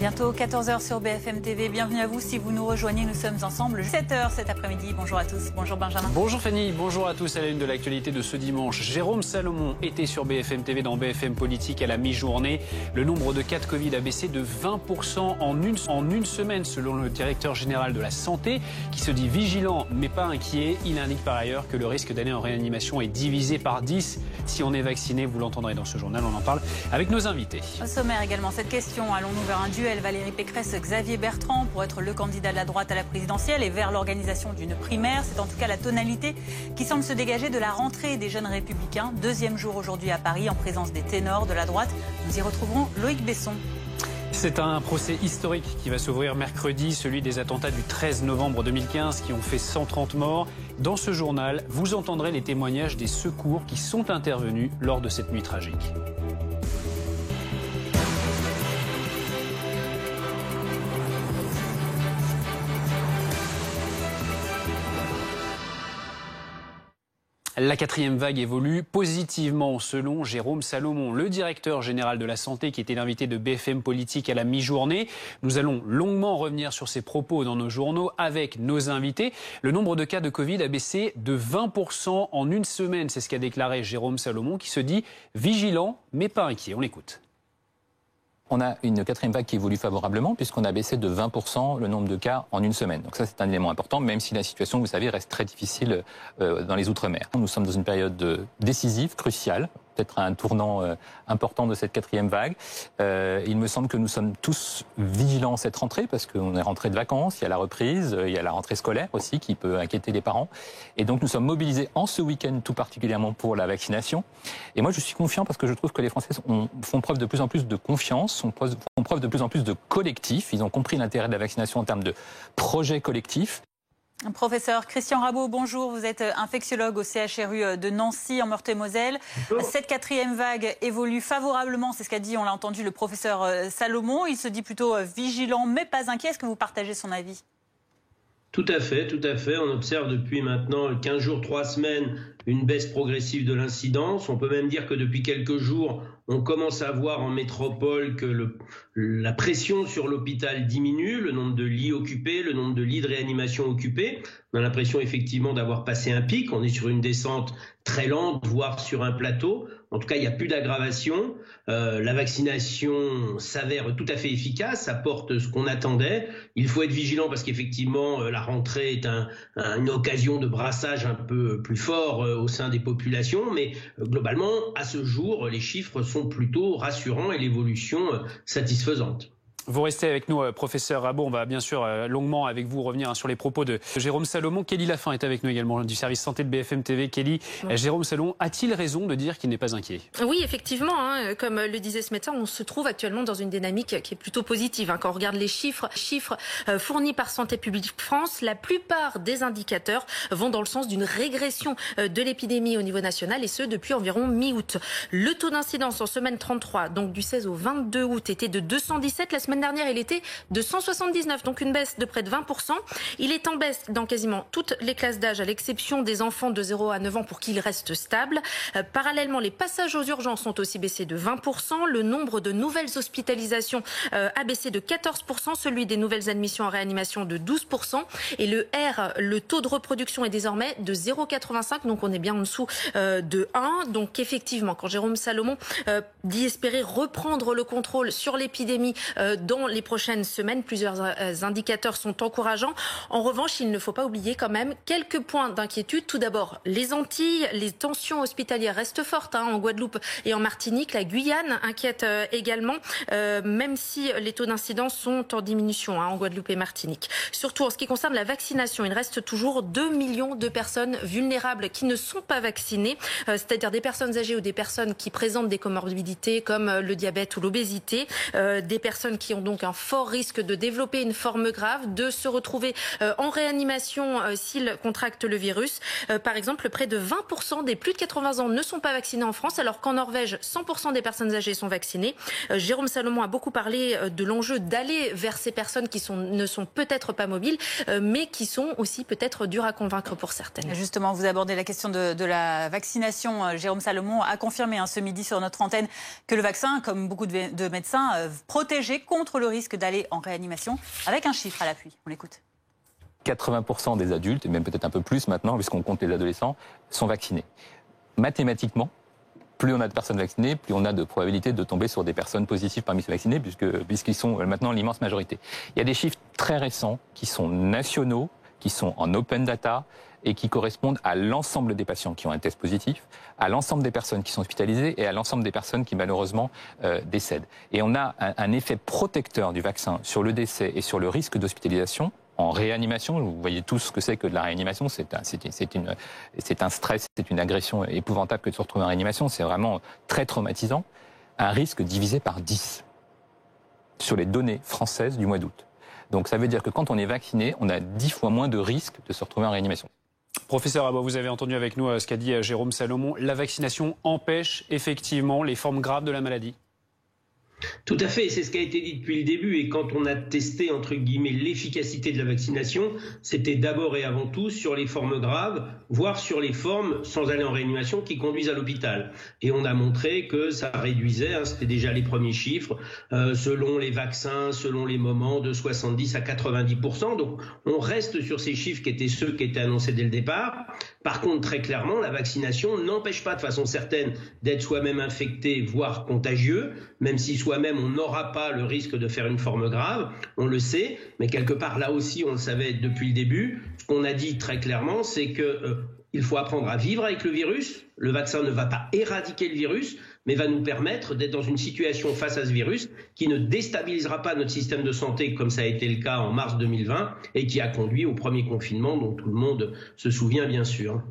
Bientôt 14 h sur BFM TV. Bienvenue à vous si vous nous rejoignez. Nous sommes ensemble 7 h cet après-midi. Bonjour à tous. Bonjour Benjamin. Bonjour Fanny. Bonjour à tous. À la une de l'actualité de ce dimanche. Jérôme Salomon était sur BFM TV dans BFM Politique à la mi-journée. Le nombre de cas de Covid a baissé de 20% en une semaine selon le directeur général de la Santé qui se dit vigilant mais pas inquiet. Il indique par ailleurs que le risque d'aller en réanimation est divisé par 10 si on est vacciné. Vous l'entendrez dans ce journal. On en parle avec nos invités. Au sommaire également cette question. Allons-nous vers un duel Valérie Pécresse-Xavier Bertrand pour être le candidat de la droite à la présidentielle et vers l'organisation d'une primaire? C'est en tout cas la tonalité qui semble se dégager de la rentrée des jeunes républicains. Deuxième jour aujourd'hui à Paris en présence des ténors de la droite. Nous y retrouverons Loïc Besson. C'est un procès historique qui va s'ouvrir mercredi, celui des attentats du 13 novembre 2015 qui ont fait 130 morts. Dans ce journal, vous entendrez les témoignages des secours qui sont intervenus lors de cette nuit tragique. La quatrième vague évolue positivement selon Jérôme Salomon, le directeur général de la Santé qui était l'invité de BFM Politique à la mi-journée. Nous allons longuement revenir sur ses propos dans nos journaux avec nos invités. Le nombre de cas de Covid a baissé de 20% en une semaine. C'est ce qu'a déclaré Jérôme Salomon qui se dit vigilant mais pas inquiet. On l'écoute. On a une quatrième vague qui évolue favorablement puisqu'on a baissé de 20% le nombre de cas en une semaine. Donc ça, c'est un élément important, même si la situation, vous savez, reste très difficile dans les Outre-mer. Nous sommes dans une période décisive, cruciale, peut-être un tournant important de cette quatrième vague. Il me semble que nous sommes tous vigilants cette rentrée parce qu'on est rentré de vacances, il y a la reprise, il y a la rentrée scolaire aussi qui peut inquiéter les parents. Et donc nous sommes mobilisés en ce week-end tout particulièrement pour la vaccination. Et moi je suis confiant parce que je trouve que les Français font preuve de plus en plus de confiance, font preuve de plus en plus de collectif. Ils ont compris l'intérêt de la vaccination en termes de projet collectif. Professeur Christian Rabaud, bonjour. Vous êtes infectiologue au CHRU de Nancy en Meurthe-et-Moselle. Cette quatrième vague évolue favorablement, c'est ce qu'a dit, on l'a entendu, le professeur Salomon. Il se dit plutôt vigilant mais pas inquiet. Est-ce que vous partagez son avis ? Tout à fait, tout à fait. On observe depuis maintenant 15 jours, 3 semaines, une baisse progressive de l'incidence. On peut même dire que depuis quelques jours, on commence à voir en métropole que la pression sur l'hôpital diminue, le nombre de lits occupés, le nombre de lits de réanimation occupés. On a l'impression effectivement d'avoir passé un pic. On est sur une descente très lente, voire sur un plateau. En tout cas, il n'y a plus d'aggravation. La vaccination s'avère tout à fait efficace, apporte ce qu'on attendait. Il faut être vigilant parce qu'effectivement, la rentrée est une occasion de brassage un peu plus fort au sein des populations. Mais globalement, à ce jour, les chiffres sont plutôt rassurants et l'évolution satisfaisante. Vous restez avec nous, professeur Rabaud. On va bien sûr longuement avec vous revenir sur les propos de Jérôme Salomon. Kelly Lafin est avec nous également du service santé de BFM TV. Kelly, Jérôme Salomon a-t-il raison de dire qu'il n'est pas inquiet? Oui, effectivement. Comme le disait ce médecin, on se trouve actuellement dans une dynamique qui est plutôt positive. Quand on regarde les chiffres fournis par Santé publique France, la plupart des indicateurs vont dans le sens d'une régression de l'épidémie au niveau national et ce depuis environ mi-août. Le taux d'incidence en semaine 33, donc du 16 au 22 août, était de 217. La semaine dernière, il était de 179, donc une baisse de près de 20%. Il est en baisse dans quasiment toutes les classes d'âge, à l'exception des enfants de 0 à 9 ans pour qui il reste stable. Parallèlement, les passages aux urgences ont aussi baissé de 20%. Le nombre de nouvelles hospitalisations a baissé de 14%, celui des nouvelles admissions en réanimation de 12%. Et le R, le taux de reproduction est désormais de 0,85, donc on est bien en dessous de 1. Donc effectivement, quand Jérôme Salomon dit espérer reprendre le contrôle sur l'épidémie dans les prochaines semaines, plusieurs indicateurs sont encourageants. En revanche, il ne faut pas oublier quand même quelques points d'inquiétude. Tout d'abord, les Antilles, les tensions hospitalières restent fortes en Guadeloupe et en Martinique. La Guyane inquiète également, même si les taux d'incidence sont en diminution en Guadeloupe et Martinique. Surtout en ce qui concerne la vaccination, il reste toujours 2 millions de personnes vulnérables qui ne sont pas vaccinées, c'est-à-dire des personnes âgées ou des personnes qui présentent des comorbidités comme le diabète ou l'obésité, des personnes qui ont donc un fort risque de développer une forme grave, de se retrouver en réanimation s'ils contractent le virus. Par exemple, près de 20% des plus de 80 ans ne sont pas vaccinés en France, alors qu'en Norvège, 100% des personnes âgées sont vaccinées. Jérôme Salomon a beaucoup parlé de l'enjeu d'aller vers ces personnes qui ne sont peut-être pas mobiles, mais qui sont aussi peut-être dures à convaincre pour certaines. Justement, vous abordez la question de la vaccination. Jérôme Salomon a confirmé ce midi sur notre antenne que le vaccin, comme beaucoup de médecins, protégeait, contre le risque d'aller en réanimation, avec un chiffre à l'appui. On l'écoute. 80% des adultes, et même peut-être un peu plus maintenant, puisqu'on compte les adolescents, sont vaccinés. Mathématiquement, plus on a de personnes vaccinées, plus on a de probabilité de tomber sur des personnes positives parmi ces vaccinés, puisqu'ils sont maintenant l'immense majorité. Il y a des chiffres très récents qui sont nationaux, qui sont en open data et qui correspondent à l'ensemble des patients qui ont un test positif, à l'ensemble des personnes qui sont hospitalisées et à l'ensemble des personnes qui malheureusement décèdent. Et on a un effet protecteur du vaccin sur le décès et sur le risque d'hospitalisation en réanimation. Vous voyez tous ce que c'est que de la réanimation. C'est un stress, c'est une agression épouvantable que de se retrouver en réanimation. C'est vraiment très traumatisant. Un risque divisé par 10 sur les données françaises du mois d'août. Donc ça veut dire que quand on est vacciné, on a 10 fois moins de risques de se retrouver en réanimation. Professeur Rabot, vous avez entendu avec nous ce qu'a dit Jérôme Salomon. La vaccination empêche effectivement les formes graves de la maladie. Tout à fait, c'est ce qui a été dit depuis le début. Et quand on a testé, entre guillemets, l'efficacité de la vaccination, c'était d'abord et avant tout sur les formes graves, voire sur les formes, sans aller en réanimation, qui conduisent à l'hôpital. Et on a montré que ça réduisait, c'était déjà les premiers chiffres, selon les vaccins, selon les moments, de 70 à 90%. Donc on reste sur ces chiffres qui étaient ceux qui étaient annoncés dès le départ. Par contre, très clairement, la vaccination n'empêche pas de façon certaine d'être soi-même infecté, voire contagieux, même si soi-même on n'aura pas le risque de faire une forme grave, on le sait, mais quelque part là aussi on le savait depuis le début. Ce qu'on a dit très clairement, c'est que il faut apprendre à vivre avec le virus. Le vaccin ne va pas éradiquer le virus, mais va nous permettre d'être dans une situation face à ce virus qui ne déstabilisera pas notre système de santé comme ça a été le cas en mars 2020 et qui a conduit au premier confinement dont tout le monde se souvient bien sûr.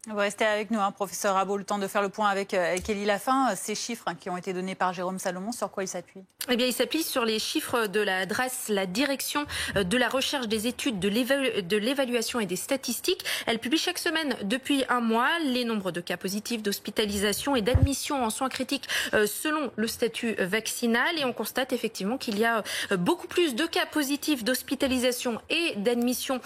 Vous restez avec nous, professeur Rabot, le temps de faire le point avec Élie Lafin. Ces chiffres qui ont été donnés par Jérôme Salomon, sur quoi ils s'appuient? Eh bien, ils s'appuient sur les chiffres de la DRES, la Direction de la Recherche des Études, de l'Évaluation et des Statistiques. Elle publie chaque semaine depuis un mois les nombres de cas positifs, d'hospitalisation et d'admission en soins critiques selon le statut vaccinal. Et on constate effectivement qu'il y a beaucoup plus de cas positifs, d'hospitalisation et d'admission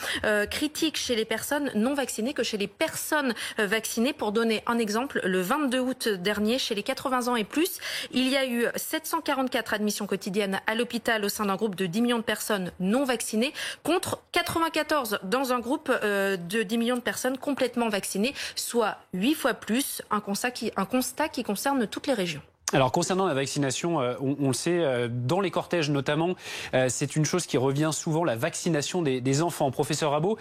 critique chez les personnes non vaccinées que chez les personnes vaccinés. Pour donner un exemple, le 22 août dernier, chez les 80 ans et plus, il y a eu 744 admissions quotidiennes à l'hôpital au sein d'un groupe de 10 millions de personnes non vaccinées, contre 94 dans un groupe de 10 millions de personnes complètement vaccinées, soit 8 fois plus, un constat qui concerne toutes les régions. Alors concernant la vaccination, on le sait, dans les cortèges notamment, c'est une chose qui revient souvent, la vaccination des enfants. Professeur Rabot,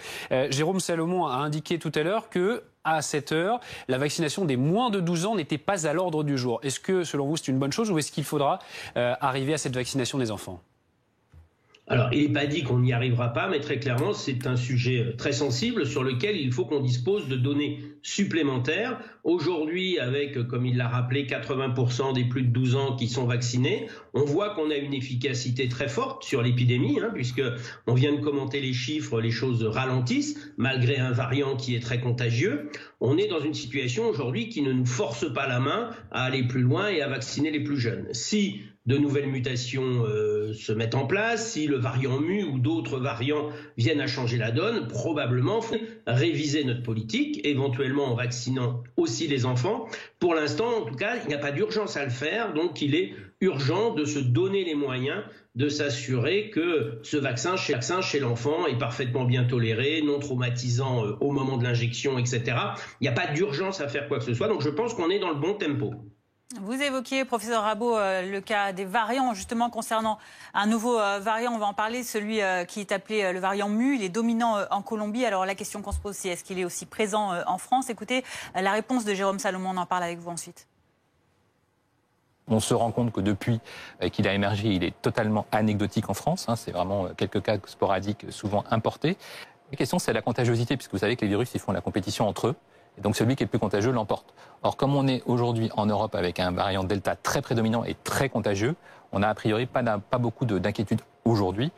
Jérôme Salomon a indiqué tout à l'heure que à cette heure, la vaccination des moins de 12 ans n'était pas à l'ordre du jour. Est-ce que, selon vous, c'est une bonne chose ou est-ce qu'il faudra arriver à cette vaccination des enfants ? Alors, il n'est pas dit qu'on n'y arrivera pas, mais très clairement, c'est un sujet très sensible sur lequel il faut qu'on dispose de données supplémentaires. Aujourd'hui, avec, comme il l'a rappelé, 80% des plus de 12 ans qui sont vaccinés, on voit qu'on a une efficacité très forte sur l'épidémie, puisque on vient de commenter les chiffres, les choses ralentissent, malgré un variant qui est très contagieux. On est dans une situation aujourd'hui qui ne nous force pas la main à aller plus loin et à vacciner les plus jeunes. Si de nouvelles mutations se mettent en place, si le variant mu ou d'autres variants viennent à changer la donne, probablement faut réviser notre politique, éventuellement en vaccinant aussi les enfants. Pour l'instant, en tout cas, il n'y a pas d'urgence à le faire, donc il est urgent de se donner les moyens de s'assurer que ce vaccin chez l'enfant est parfaitement bien toléré, non traumatisant au moment de l'injection, etc. Il n'y a pas d'urgence à faire quoi que ce soit, donc je pense qu'on est dans le bon tempo. Vous évoquiez, professeur Rabot, le cas des variants, justement concernant un nouveau variant, on va en parler, celui qui est appelé le variant mu, il est dominant en Colombie. Alors la question qu'on se pose, c'est est-ce qu'il est aussi présent en France? Écoutez, la réponse de Jérôme Salomon, on en parle avec vous ensuite. On se rend compte que depuis qu'il a émergé, il est totalement anecdotique en France. C'est vraiment quelques cas sporadiques, souvent importés. La question, c'est la contagiosité, puisque vous savez que les virus, ils font la compétition entre eux. Et donc celui qui est le plus contagieux l'emporte. Or, comme on est aujourd'hui en Europe avec un variant Delta très prédominant et très contagieux, on n'a a priori pas beaucoup d'inquiétude aujourd'hui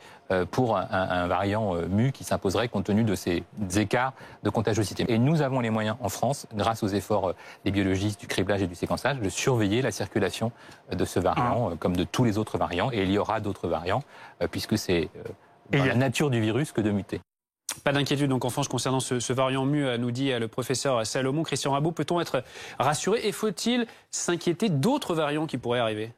pour un variant mu qui s'imposerait compte tenu de ces écarts de contagiosité. Et nous avons les moyens en France, grâce aux efforts des biologistes, du criblage et du séquençage, de surveiller la circulation de ce variant comme de tous les autres variants. Et il y aura d'autres variants puisque c'est dans la nature du virus que de muter. Pas d'inquiétude donc en France concernant ce variant mu, nous dit le professeur Salomon. Christian Rabot, peut-on être rassuré et faut-il s'inquiéter d'autres variants qui pourraient arriver ?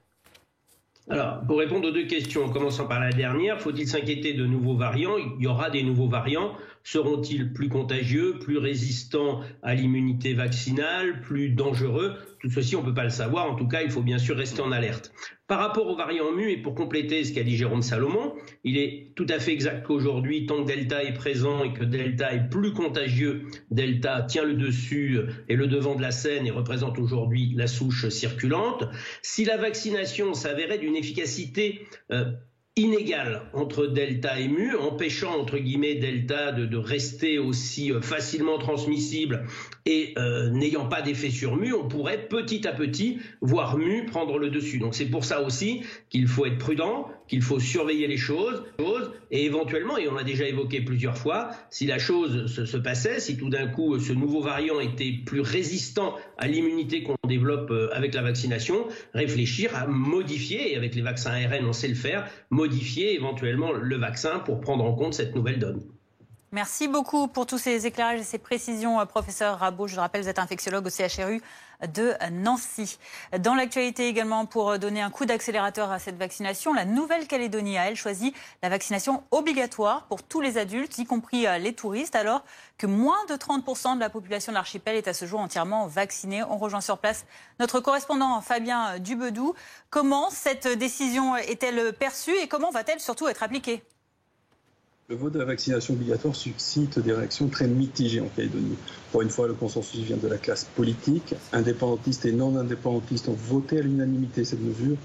Alors, pour répondre aux deux questions, en commençant par la dernière, faut-il s'inquiéter de nouveaux variants? Il y aura des nouveaux variants. Seront-ils plus contagieux, plus résistants à l'immunité vaccinale, plus dangereux? Tout ceci, on ne peut pas le savoir. En tout cas, il faut bien sûr rester en alerte. Par rapport aux variants mu, et pour compléter ce qu'a dit Jérôme Salomon, il est tout à fait exact qu'aujourd'hui, tant que Delta est présent et que Delta est plus contagieux, Delta tient le dessus et le devant de la scène et représente aujourd'hui la souche circulante. Si la vaccination s'avérait d'une efficacité inégale entre Delta et mu, empêchant entre guillemets Delta de rester aussi facilement transmissible et n'ayant pas d'effet sur mu, on pourrait petit à petit voir mu prendre le dessus. Donc c'est pour ça aussi qu'il faut être prudent, qu'il faut surveiller les choses et éventuellement, et on l'a déjà évoqué plusieurs fois, si la chose se passait, si tout d'un coup ce nouveau variant était plus résistant à l'immunité qu'on développe avec la vaccination, réfléchir à modifier, et avec les vaccins ARN on sait le faire, modifier éventuellement le vaccin pour prendre en compte cette nouvelle donne. Merci beaucoup pour tous ces éclairages et ces précisions, professeur Rabault. Je le rappelle, vous êtes infectiologue au CHRU de Nancy. Dans l'actualité également, pour donner un coup d'accélérateur à cette vaccination, la Nouvelle-Calédonie a, elle, choisi la vaccination obligatoire pour tous les adultes, y compris les touristes, alors que moins de 30% de la population de l'archipel est à ce jour entièrement vaccinée. On rejoint sur place notre correspondant Fabien Dubedou. Comment cette décision est-elle perçue et comment va-t-elle surtout être appliquée ? Le vote de la vaccination obligatoire suscite des réactions très mitigées en Calédonie. Pour une fois, le consensus vient de la classe politique. Indépendantistes et non indépendantistes ont voté à l'unanimité cette mesure.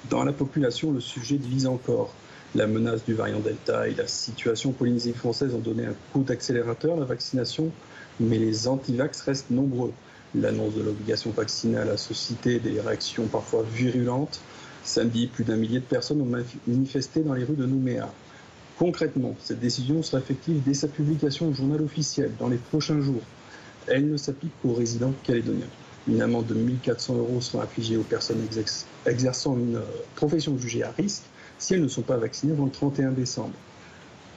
Dans la population, le sujet divise encore. La menace du variant Delta et la situation Polynésie française ont donné un coup d'accélérateur à la vaccination, mais les anti-vax restent nombreux. L'annonce de l'obligation vaccinale a suscité des réactions parfois virulentes. Samedi, plus d'1 millier de personnes ont manifesté dans les rues de Nouméa. Concrètement, cette décision sera effective dès sa publication au journal officiel dans les prochains jours. Elle ne s'applique qu'aux résidents calédoniens. Une amende de 1 400 € sera infligée aux personnes exerçant une profession jugée à risque si elles ne sont pas vaccinées avant le 31 décembre.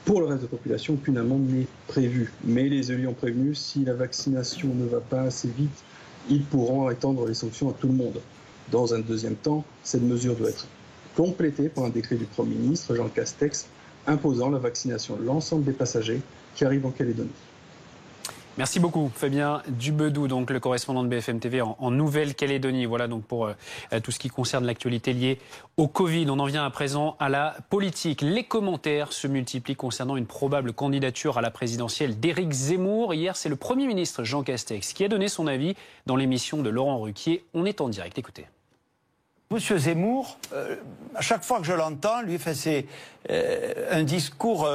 Pour le reste de la population, aucune amende n'est prévue. Mais les élus ont prévenu, si la vaccination ne va pas assez vite, ils pourront étendre les sanctions à tout le monde. Dans un deuxième temps, cette mesure doit être complétée par un décret du Premier ministre, Jean Castex, imposant la vaccination de l'ensemble des passagers qui arrivent en Calédonie. Merci beaucoup Fabien Dubedou, donc le correspondant de BFM TV en Nouvelle-Calédonie. Voilà donc pour tout ce qui concerne l'actualité liée au Covid. On en vient à présent à la politique. Les commentaires se multiplient concernant une probable candidature à la présidentielle d'Éric Zemmour. Hier, c'est le Premier ministre Jean Castex qui a donné son avis dans l'émission de Laurent Ruquier. On est en direct, écoutez. Monsieur Zemmour, à chaque fois que je l'entends, lui c'est un discours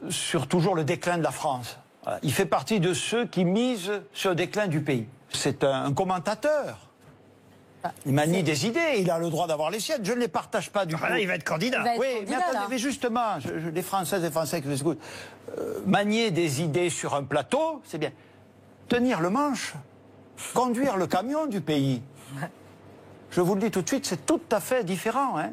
sur toujours le déclin de la France. Voilà. Il fait partie de ceux qui misent sur le déclin du pays. C'est un commentateur. Il manie des idées, il a le droit d'avoir les siennes. Je ne les partage pas du coup. Là, il va être candidat. Mais justement, les Françaises et Français qui l'écoutent, manier des idées sur un plateau, c'est bien. Tenir le manche, conduire le camion du pays. Je vous le dis tout de suite, c'est tout à fait différent. Hein.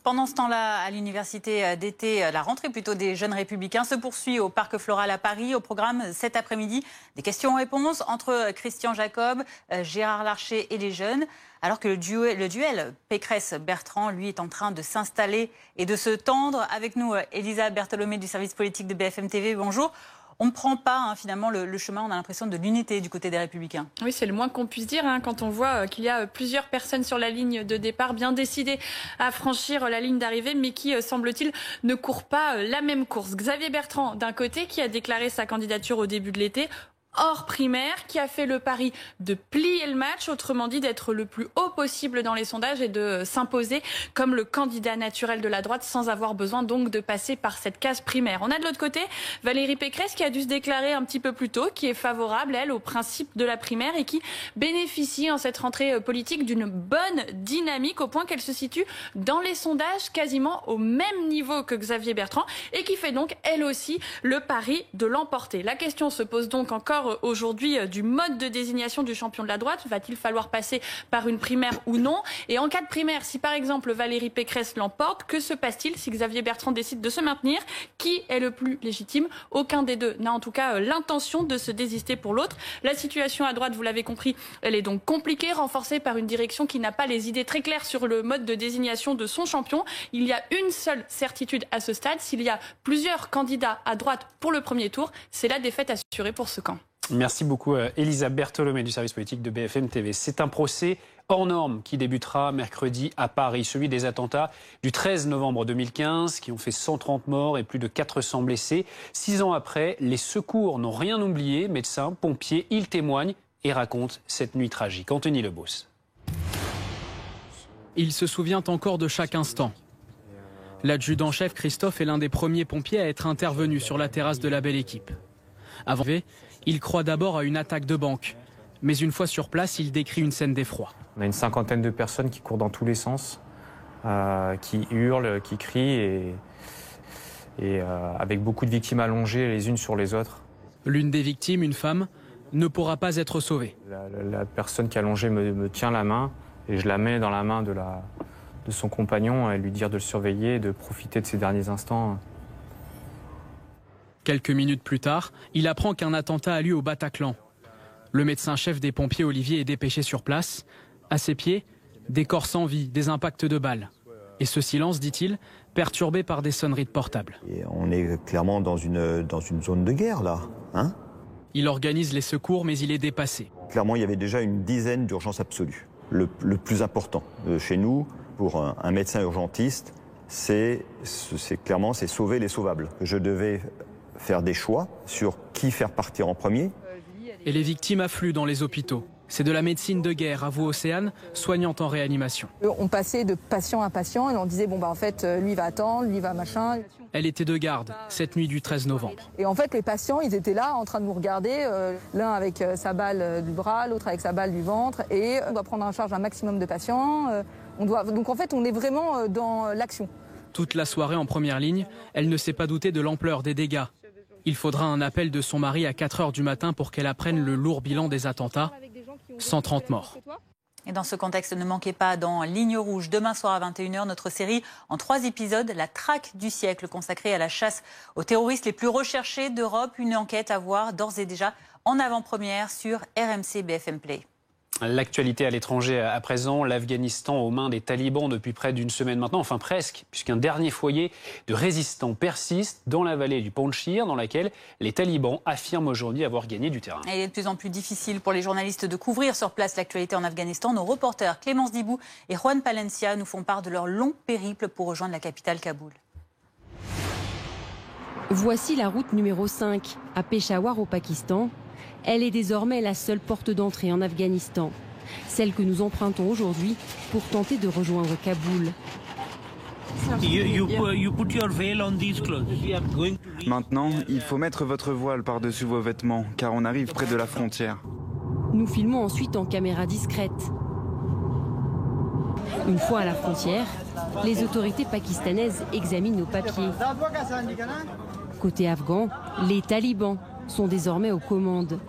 Pendant ce temps-là, à l'université d'été, la rentrée plutôt des jeunes républicains se poursuit au Parc Floral à Paris. Au programme cet après-midi, des questions-réponses entre Christian Jacob, Gérard Larcher et les jeunes. Alors que le duel Pécresse-Bertrand, lui, est en train de s'installer et de se tendre. Avec nous, Elisa Bertholomé du service politique de BFM TV. Bonjour. On ne prend pas finalement le chemin, on a l'impression de l'unité du côté des Républicains. Oui, c'est le moins qu'on puisse dire quand on voit qu'il y a plusieurs personnes sur la ligne de départ bien décidées à franchir la ligne d'arrivée, mais qui, semble-t-il, ne courent pas la même course. Xavier Bertrand, d'un côté, qui a déclaré sa candidature au début de l'été, hors primaire, qui a fait le pari de plier le match, autrement dit d'être le plus haut possible dans les sondages et de s'imposer comme le candidat naturel de la droite sans avoir besoin donc de passer par cette case primaire. On a de l'autre côté Valérie Pécresse qui a dû se déclarer un petit peu plus tôt, qui est favorable, elle, au principe de la primaire et qui bénéficie en cette rentrée politique d'une bonne dynamique au point qu'elle se situe dans les sondages quasiment au même niveau que Xavier Bertrand et qui fait donc elle aussi le pari de l'emporter. La question se pose donc encore peur aujourd'hui du mode de désignation du champion de la droite. Va-t-il falloir passer par une primaire ou non? Et en cas de primaire, si par exemple Valérie Pécresse l'emporte, que se passe-t-il si Xavier Bertrand décide de se maintenir? Qui est le plus légitime? Aucun des deux n'a en tout cas l'intention de se désister pour l'autre. La situation à droite, vous l'avez compris, elle est donc compliquée, renforcée par une direction qui n'a pas les idées très claires sur le mode de désignation de son champion. Il y a une seule certitude à ce stade, s'il y a plusieurs candidats à droite pour le premier tour, c'est la défaite assurée pour ce camp. Merci beaucoup Elisa Bertholomé du service politique de BFM TV. C'est un procès hors norme qui débutera mercredi à Paris, celui des attentats du 13 novembre 2015 qui ont fait 130 morts et plus de 400 blessés. 6 ans après, les secours n'ont rien oublié. Médecins, pompiers, ils témoignent et racontent cette nuit tragique. Anthony Lebos. Il se souvient encore de chaque instant. L'adjudant-chef Christophe est l'un des premiers pompiers à être intervenu sur la terrasse de la Belle Équipe. Avant, il croit d'abord à une attaque de banque. Mais une fois sur place, il décrit une scène d'effroi. On a une cinquantaine de personnes qui courent dans tous les sens, qui hurlent, qui crient, et avec beaucoup de victimes allongées les unes sur les autres. L'une des victimes, une femme, ne pourra pas être sauvée. La personne qui est allongée me tient la main, et je la mets dans la main de son compagnon, et lui dire de le surveiller, de profiter de ses derniers instants. Quelques minutes plus tard, il apprend qu'un attentat a lieu au Bataclan. Le médecin-chef des pompiers, Olivier, est dépêché sur place. À ses pieds, des corps sans vie, des impacts de balles. Et ce silence, dit-il, perturbé par des sonneries de portable. Et on est clairement dans une zone de guerre, là. Hein ? Il organise les secours, mais il est dépassé. Clairement, il y avait déjà une dizaine d'urgences absolues. Le plus important chez nous, pour un médecin urgentiste, c'est sauver les sauvables. Je devais faire des choix sur qui faire partir en premier. Et les victimes affluent dans les hôpitaux. C'est de la médecine de guerre, avoue Océane, soignante en réanimation. On passait de patient à patient et on disait, bon, en fait, lui va attendre, lui va machin. Elle était de garde cette nuit du 13 novembre. Et en fait, les patients, ils étaient là en train de nous regarder, l'un avec sa balle du bras, l'autre avec sa balle du ventre. Et on doit prendre en charge un maximum de patients. Donc en fait, on est vraiment dans l'action. Toute la soirée en première ligne, elle ne s'est pas doutée de l'ampleur des dégâts. Il faudra un appel de son mari à 4 h du matin pour qu'elle apprenne le lourd bilan des attentats. 130 morts. Et dans ce contexte, ne manquez pas dans Ligne Rouge, demain soir à 21 h, notre série en 3 épisodes, La traque du siècle, consacrée à la chasse aux terroristes les plus recherchés d'Europe. Une enquête à voir d'ores et déjà en avant-première sur RMC BFM Play. L'actualité à l'étranger à présent, l'Afghanistan aux mains des talibans depuis près d'une semaine maintenant, enfin presque, puisqu'un dernier foyer de résistants persiste dans la vallée du Panjshir, dans laquelle les talibans affirment aujourd'hui avoir gagné du terrain. Et il est de plus en plus difficile pour les journalistes de couvrir sur place l'actualité en Afghanistan. Nos reporters Clémence Dibou et Juan Palencia nous font part de leur long périple pour rejoindre la capitale Kaboul. Voici la route numéro 5, à Peshawar au Pakistan. Elle est désormais la seule porte d'entrée en Afghanistan. Celle que nous empruntons aujourd'hui pour tenter de rejoindre Kaboul. Maintenant, il faut mettre votre voile par-dessus vos vêtements, car on arrive près de la frontière. Nous filmons ensuite en caméra discrète. Une fois à la frontière, les autorités pakistanaises examinent nos papiers. Côté afghan, les talibans sont désormais aux commandes.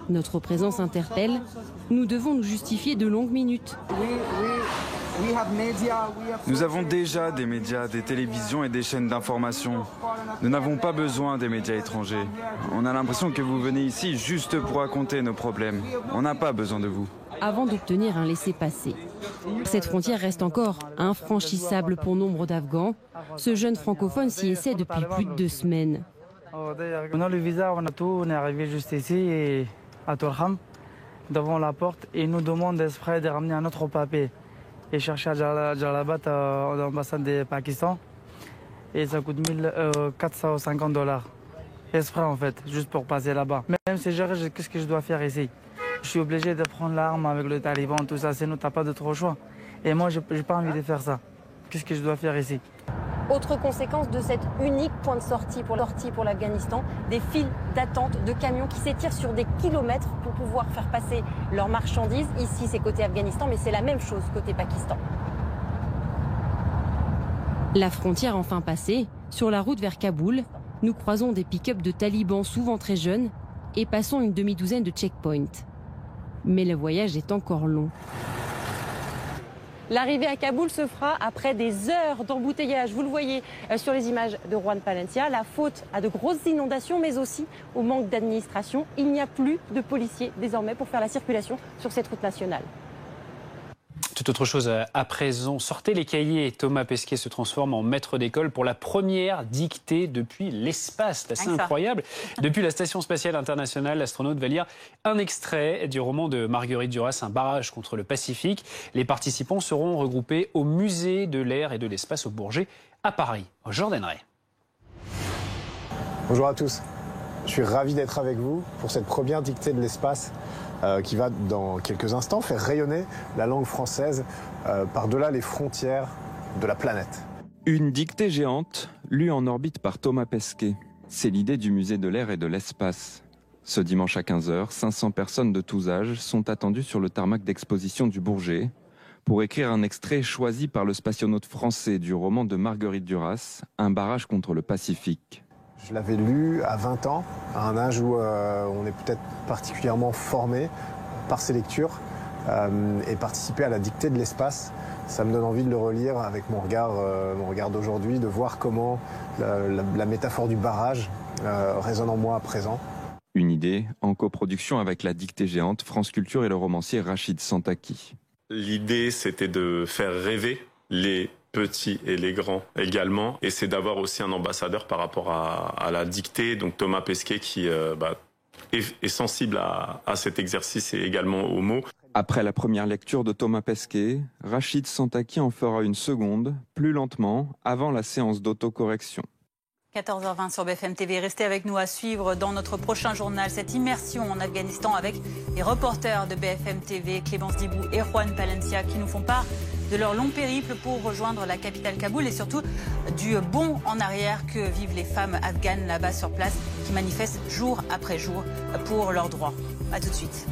Notre présence interpelle. Nous devons nous justifier de longues minutes. Nous avons déjà des médias, des télévisions et des chaînes d'information. Nous n'avons pas besoin des médias étrangers. On a l'impression que vous venez ici juste pour raconter nos problèmes. On n'a pas besoin de vous. Avant d'obtenir un laissez-passer. Cette frontière reste encore infranchissable pour nombre d'Afghans. Ce jeune francophone s'y essaie depuis plus de 2 semaines. On a le visa, on a tout, on est arrivé juste ici, et à Torham, devant la porte, et ils nous demandent d'esprit de ramener un autre papier. Et chercher à Jalalabad, à l'ambassade du Pakistan, et ça coûte $450. Esprit en fait, juste pour passer là-bas. Même si je qu'est-ce que je dois faire ici? Je suis obligé de prendre l'arme avec le taliban, tout ça, sinon t'as pas d'autre choix. Et moi, j'ai pas envie de faire ça. Qu'est-ce que je dois faire ici? Autre conséquence de cet unique point de sortie pour l'Afghanistan, des files d'attente de camions qui s'étirent sur des kilomètres pour pouvoir faire passer leurs marchandises. Ici, c'est côté Afghanistan, mais c'est la même chose côté Pakistan. La frontière enfin passée, sur la route vers Kaboul, nous croisons des pick-up de talibans souvent très jeunes et passons une demi-douzaine de checkpoints. Mais le voyage est encore long. L'arrivée à Kaboul se fera après des heures d'embouteillage. Vous le voyez sur les images de Juan Palencia. La faute à de grosses inondations, mais aussi au manque d'administration. Il n'y a plus de policiers désormais pour faire la circulation sur cette route nationale. Toute autre chose à présent. Sortez les cahiers. Thomas Pesquet se transforme en maître d'école pour la première dictée depuis l'espace. C'est assez incroyable. Depuis la Station spatiale internationale, l'astronaute va lire un extrait du roman de Marguerite Duras, Un barrage contre le Pacifique. Les participants seront regroupés au musée de l'air et de l'espace au Bourget à Paris. Jordan Ray. Bonjour à tous. Je suis ravi d'être avec vous pour cette première dictée de l'espace qui va dans quelques instants faire rayonner la langue française par-delà les frontières de la planète. Une dictée géante, lue en orbite par Thomas Pesquet. C'est l'idée du musée de l'air et de l'espace. Ce dimanche à 15h, 500 personnes de tous âges sont attendues sur le tarmac d'exposition du Bourget pour écrire un extrait choisi par le spationaute français du roman de Marguerite Duras, Un barrage contre le Pacifique. Je l'avais lu à 20 ans, à un âge où on est peut-être particulièrement formé par ces lectures. Et participer à la dictée de l'espace, ça me donne envie de le relire avec mon regard d'aujourd'hui, de voir comment la métaphore du barrage résonne en moi à présent. Une idée en coproduction avec la dictée géante, France Culture et le romancier Rachid Santaki. L'idée, c'était de faire rêver les petits et les grands également, et c'est d'avoir aussi un ambassadeur par rapport à la dictée, donc Thomas Pesquet qui est sensible à cet exercice et également aux mots. Après la première lecture de Thomas Pesquet, Rachid Santaki en fera une seconde, plus lentement, avant la séance d'autocorrection. 14h20 sur BFM TV. Restez avec nous à suivre dans notre prochain journal cette immersion en Afghanistan avec les reporters de BFM TV, Clémence Dibou et Juan Palencia, qui nous font part de leur long périple pour rejoindre la capitale Kaboul et surtout du bond en arrière que vivent les femmes afghanes là-bas sur place qui manifestent jour après jour pour leurs droits. A tout de suite.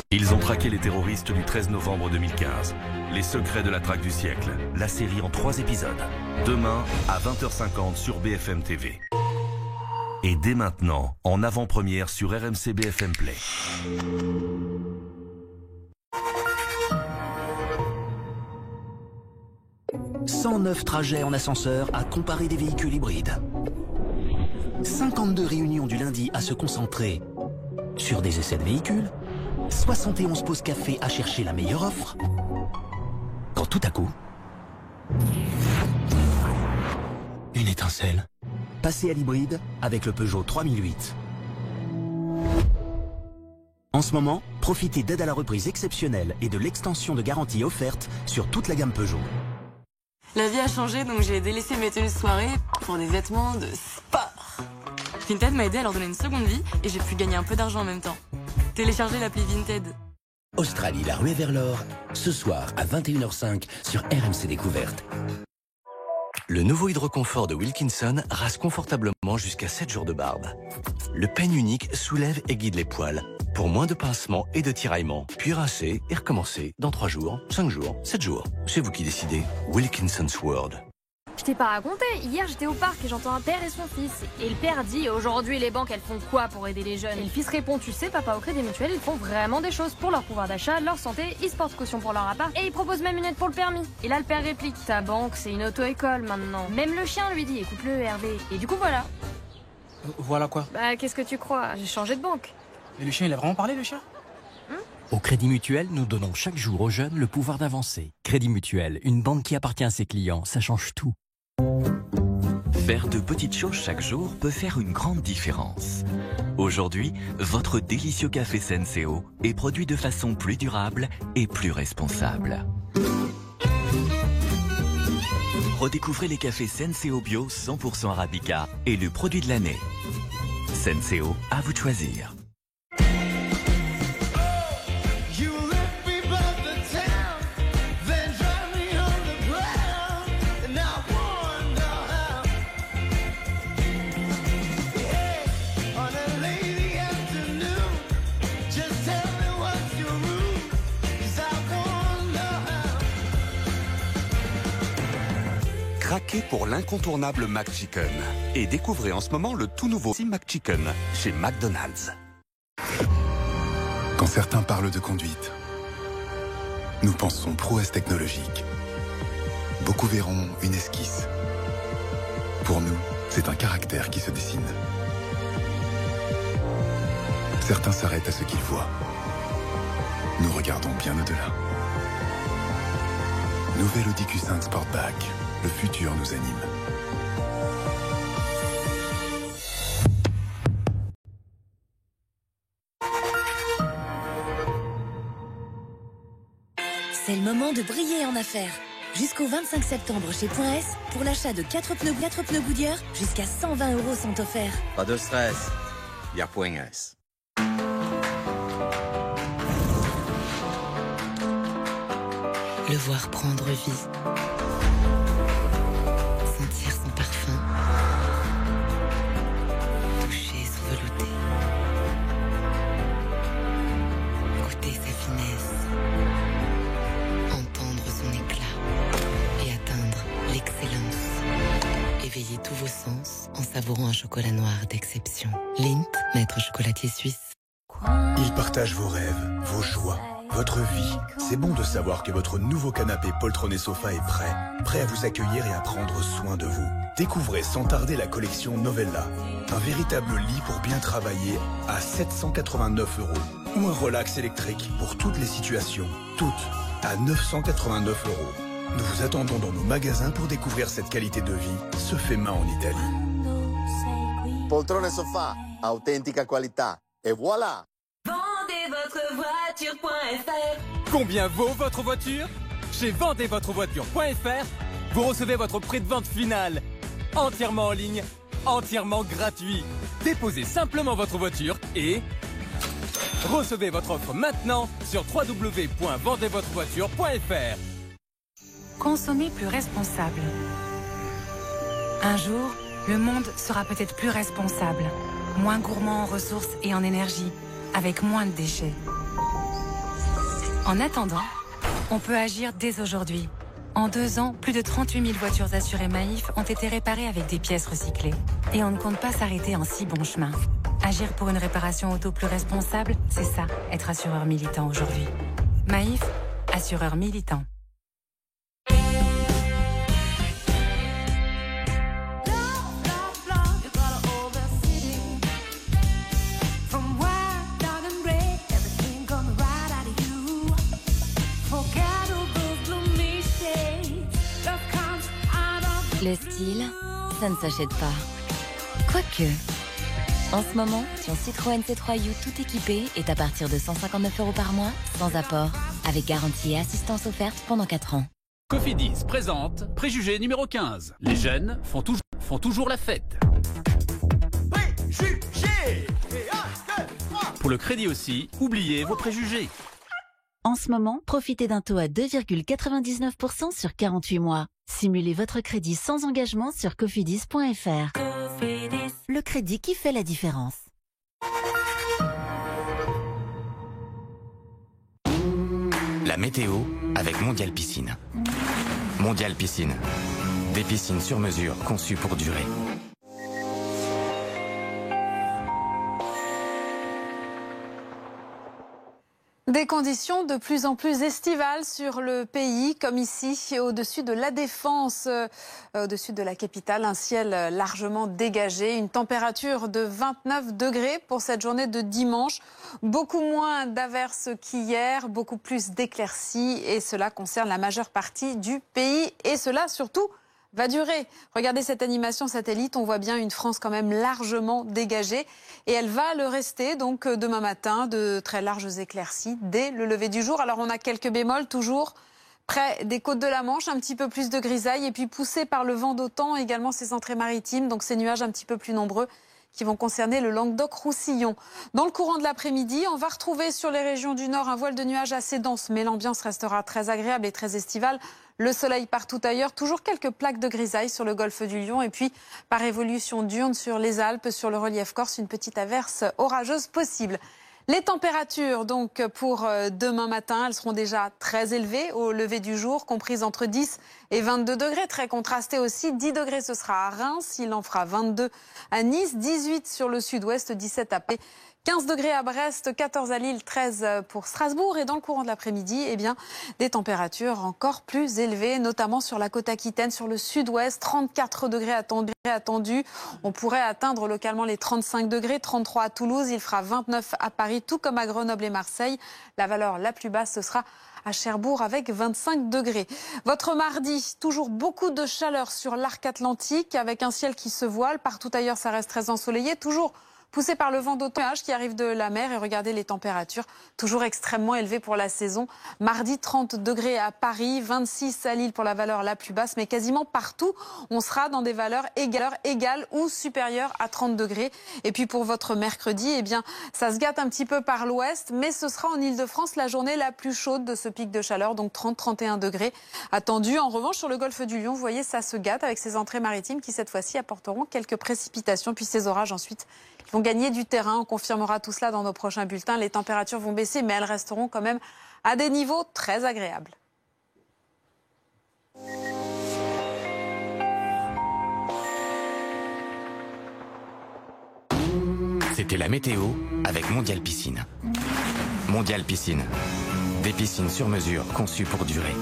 Ils ont traqué les terroristes du 13 novembre 2015. Les secrets de la traque du siècle. La série en 3 épisodes. Demain à 20h50 sur BFM TV. Et dès maintenant, en avant-première sur RMC BFM Play. « 109 trajets en ascenseur à comparer des véhicules hybrides. 52 réunions du lundi à se concentrer sur des essais de véhicules. 71 pauses café à chercher la meilleure offre. Quand tout à coup, une étincelle. Passez à l'hybride avec le Peugeot 3008. En ce moment, profitez d'aides à la reprise exceptionnelle et de l'extension de garantie offerte sur toute la gamme Peugeot. La vie a changé, donc j'ai délaissé mes tenues de soirée pour des vêtements de sport. Vinted m'a aidé à leur donner une seconde vie et j'ai pu gagner un peu d'argent en même temps. Téléchargez l'appli Vinted. Australie, la ruée vers l'or, ce soir à 21h05 sur RMC Découverte. Le nouveau hydroconfort de Wilkinson rase confortablement jusqu'à 7 jours de barbe. Le peigne unique soulève et guide les poils pour moins de pincements et de tiraillements. Puis rincer et recommencer dans 3 jours, 5 jours, 7 jours. C'est vous qui décidez. Wilkinson's World. Je t'ai pas raconté, hier j'étais au parc et j'entends un père et son fils. Et le père dit, aujourd'hui les banques elles font quoi pour aider les jeunes? Et le fils répond, tu sais papa, au Crédit Mutuel ils font vraiment des choses pour leur pouvoir d'achat, leur santé, ils se portent caution pour leur appart et ils proposent même une aide pour le permis. Et là le père réplique, ta banque c'est une auto-école maintenant. Même le chien lui dit, écoute-le Hervé. Et du coup voilà. Voilà quoi? Bah qu'est-ce que tu crois? J'ai changé de banque. Et le chien il a vraiment parlé le chien? Au Crédit Mutuel, nous donnons chaque jour aux jeunes le pouvoir d'avancer. Crédit Mutuel, une banque qui appartient à ses clients, ça change tout. Faire de petites choses chaque jour peut faire une grande différence. Aujourd'hui, votre délicieux café Senseo est produit de façon plus durable et plus responsable. Redécouvrez les cafés Senseo Bio 100% Arabica et le produit de l'année. Senseo, à vous de choisir. Craquez pour l'incontournable McChicken. Et découvrez en ce moment le tout nouveau McChicken chez McDonald's. Quand certains parlent de conduite, nous pensons prouesse technologique. Beaucoup verront une esquisse. Pour nous, c'est un caractère qui se dessine. Certains s'arrêtent à ce qu'ils voient. Nous regardons bien au-delà. Nouvelle Audi Q5 Sportback. Le futur nous anime. C'est le moment de briller en affaires. Jusqu'au 25 septembre chez Point S, pour l'achat de 4 pneus Goodyear, jusqu'à 120 € sont offerts. Pas de stress, il y a Point S. Le voir prendre vie. Sentir son parfum. Toucher son velouté. Goûter sa finesse. Entendre son éclat. Et atteindre l'excellence. Éveillez tous vos sens en savourant un chocolat noir d'exception. Lindt, maître chocolatier suisse. Il partage vos rêves, vos joies, votre vie. C'est bon de savoir que votre nouveau canapé poltronné sofa est prêt à vous accueillir et à prendre soin de vous. Découvrez sans tarder la collection Novella. Un véritable lit pour bien travailler à 789 €. Ou un relax électrique pour toutes les situations. Toutes à 989 €. Nous vous attendons dans nos magasins pour découvrir cette qualité de vie. Se fait main en Italie. Poltrone sofa, authentica qualità. Et voilà! Vendez votre voiture.fr. Combien vaut votre voiture? Chez vendezvotrevoiture.fr, vous recevez votre prix de vente final. Entièrement en ligne, entièrement gratuit. Déposez simplement votre voiture et recevez votre offre maintenant sur www.vendezvotrevoiture.fr. Consommer plus responsable. Un jour, le monde sera peut-être plus responsable, moins gourmand en ressources et en énergie, avec moins de déchets. En attendant, on peut agir dès aujourd'hui. En 2 ans, plus de 38 000 voitures assurées Maïf ont été réparées avec des pièces recyclées. Et on ne compte pas s'arrêter en si bon chemin. Agir pour une réparation auto plus responsable, c'est ça, être assureur militant aujourd'hui. Maïf, assureur militant. Le style, ça ne s'achète pas. Quoique. En ce moment, ton Citroën C3 U tout équipé est à partir de 159 € par mois, sans apport, avec garantie et assistance offerte pendant 4 ans. Cofidis présente Préjugé numéro 15. Les jeunes font toujours la fête. Pour le crédit aussi, oubliez vos préjugés. En ce moment, profitez d'un taux à 2,99% sur 48 mois. Simulez votre crédit sans engagement sur cofidis.fr. Le crédit qui fait la différence. La météo avec Mondial Piscine. Mondial Piscine. Des piscines sur mesure conçues pour durer. Des conditions de plus en plus estivales sur le pays, comme ici, au-dessus de la Défense, au-dessus de la capitale. Un ciel largement dégagé, une température de 29 degrés pour cette journée de dimanche. Beaucoup moins d'averses qu'hier, beaucoup plus d'éclaircies, et cela concerne la majeure partie du pays. Et cela, surtout, va durer. Regardez cette animation satellite, on voit bien une France quand même largement dégagée et elle va le rester donc demain matin, de très larges éclaircies dès le lever du jour. Alors on a quelques bémols toujours près des côtes de la Manche, un petit peu plus de grisaille et puis poussé par le vent d'OTAN également ces entrées maritimes, donc ces nuages un petit peu plus nombreux qui vont concerner le Languedoc-Roussillon. Dans le courant de l'après-midi, on va retrouver sur les régions du nord un voile de nuages assez dense, mais l'ambiance restera très agréable et très estivale. Le soleil partout ailleurs, toujours quelques plaques de grisaille sur le golfe du Lion et puis par évolution diurne sur les Alpes, sur le relief corse, une petite averse orageuse possible. Les températures, donc, pour demain matin, elles seront déjà très élevées au lever du jour, comprises entre 10 et 22 degrés. Très contrasté aussi, 10 degrés ce sera à Reims, il en fera 22 à Nice, 18 sur le sud-ouest, 17 à Paris. 15 degrés à Brest, 14 à Lille, 13 pour Strasbourg. Et dans le courant de l'après-midi, eh bien, des températures encore plus élevées, notamment sur la côte aquitaine, sur le sud-ouest. 34 degrés attendus. On pourrait atteindre localement les 35 degrés, 33 à Toulouse. Il fera 29 à Paris, tout comme à Grenoble et Marseille. La valeur la plus basse, ce sera à Cherbourg avec 25 degrés. Votre mardi, toujours beaucoup de chaleur sur l'arc atlantique avec un ciel qui se voile. Partout ailleurs, ça reste très ensoleillé. Toujours poussé par le vent d'automne qui arrive de la mer. Et regardez les températures, toujours extrêmement élevées pour la saison. Mardi, 30 degrés à Paris, 26 à Lille pour la valeur la plus basse. Mais quasiment partout, on sera dans des valeurs égales ou supérieures à 30 degrés. Et puis pour votre mercredi, eh bien, ça se gâte un petit peu par l'ouest. Mais ce sera en Ile-de-France la journée la plus chaude de ce pic de chaleur. Donc 30-31 degrés attendus. En revanche, sur le golfe du Lion, vous voyez, ça se gâte avec ces entrées maritimes qui, cette fois-ci, apporteront quelques précipitations. Puis ces orages ensuite vont gagner du terrain. On confirmera tout cela dans nos prochains bulletins. Les températures vont baisser, mais elles resteront quand même à des niveaux très agréables. C'était la météo avec Mondial Piscine. Mondial Piscine. Des piscines sur mesure conçues pour durer.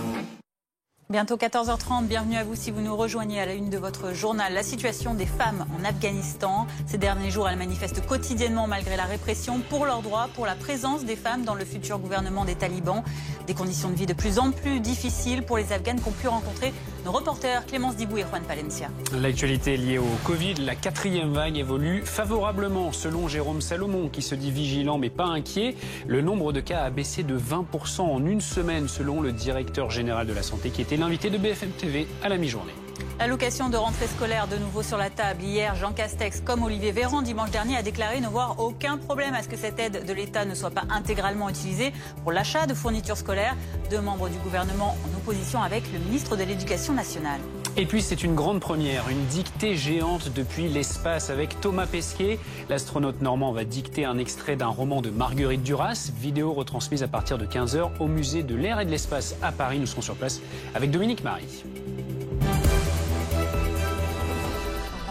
Bientôt 14h30, bienvenue à vous si vous nous rejoignez à la une de votre journal. La situation des femmes en Afghanistan. Ces derniers jours, elles manifestent quotidiennement malgré la répression pour leurs droits, pour la présence des femmes dans le futur gouvernement des talibans. Des conditions de vie de plus en plus difficiles pour les Afghanes qu'ont pu rencontrer nos reporters Clémence Dibou et Juan Palencia. L'actualité liée au Covid, la 4e vague évolue favorablement selon Jérôme Salomon qui se dit vigilant mais pas inquiet. Le nombre de cas a baissé de 20% en une semaine selon le directeur général de la santé qui était l'invité de BFM TV à la mi-journée. L'allocation de rentrée scolaire de nouveau sur la table. Hier, Jean Castex, comme Olivier Véran, dimanche dernier, a déclaré ne voir aucun problème à ce que cette aide de l'État ne soit pas intégralement utilisée pour l'achat de fournitures scolaires. 2 membres du gouvernement en opposition avec le ministre de l'Éducation nationale. Et puis c'est une grande première, une dictée géante depuis l'espace avec Thomas Pesquet. L'astronaute normand va dicter un extrait d'un roman de Marguerite Duras, vidéo retransmise à partir de 15h au musée de l'air et de l'espace à Paris. Nous serons sur place avec Dominique Marie.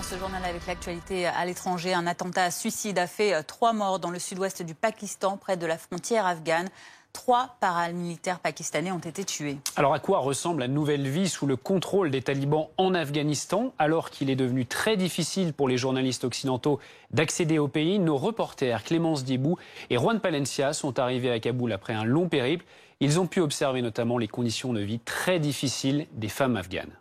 Ce journal avec l'actualité à l'étranger, un attentat à suicide a fait 3 morts dans le sud-ouest du Pakistan, près de la frontière afghane. 3 paramilitaires pakistanais ont été tués. Alors à quoi ressemble la nouvelle vie sous le contrôle des talibans en Afghanistan, alors qu'il est devenu très difficile pour les journalistes occidentaux d'accéder au pays? Nos reporters Clémence Dibou et Juan Palencia sont arrivés à Kaboul après un long périple. Ils ont pu observer notamment les conditions de vie très difficiles des femmes afghanes.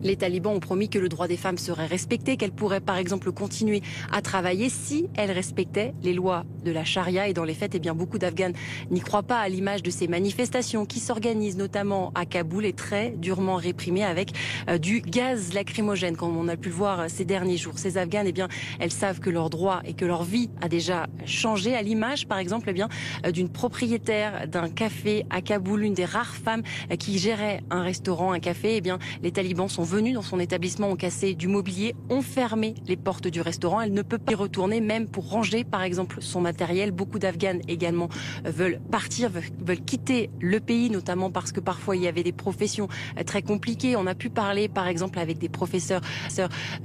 Les talibans ont promis que le droit des femmes serait respecté, qu'elles pourraient par exemple continuer à travailler si elles respectaient les lois de la charia. Et dans les faits, eh bien, beaucoup d'Afghanes n'y croient pas, à l'image de ces manifestations qui s'organisent notamment à Kaboul et très durement réprimées avec du gaz lacrymogène, comme on a pu le voir ces derniers jours. Ces Afghanes, eh bien, elles savent que leur droit et que leur vie a déjà changé, à l'image par exemple eh bien, d'une propriétaire d'un café à Kaboul, une des rares femmes qui gérait un restaurant, un café. Eh bien, les talibans sont venus dans son établissement, ont cassé du mobilier, ont fermé les portes du restaurant. Elle ne peut pas y retourner, même pour ranger par exemple son matériel. Beaucoup d'Afghanes également veulent partir, veulent quitter le pays, notamment parce que parfois il y avait des professions très compliquées. On a pu parler par exemple avec des professeurs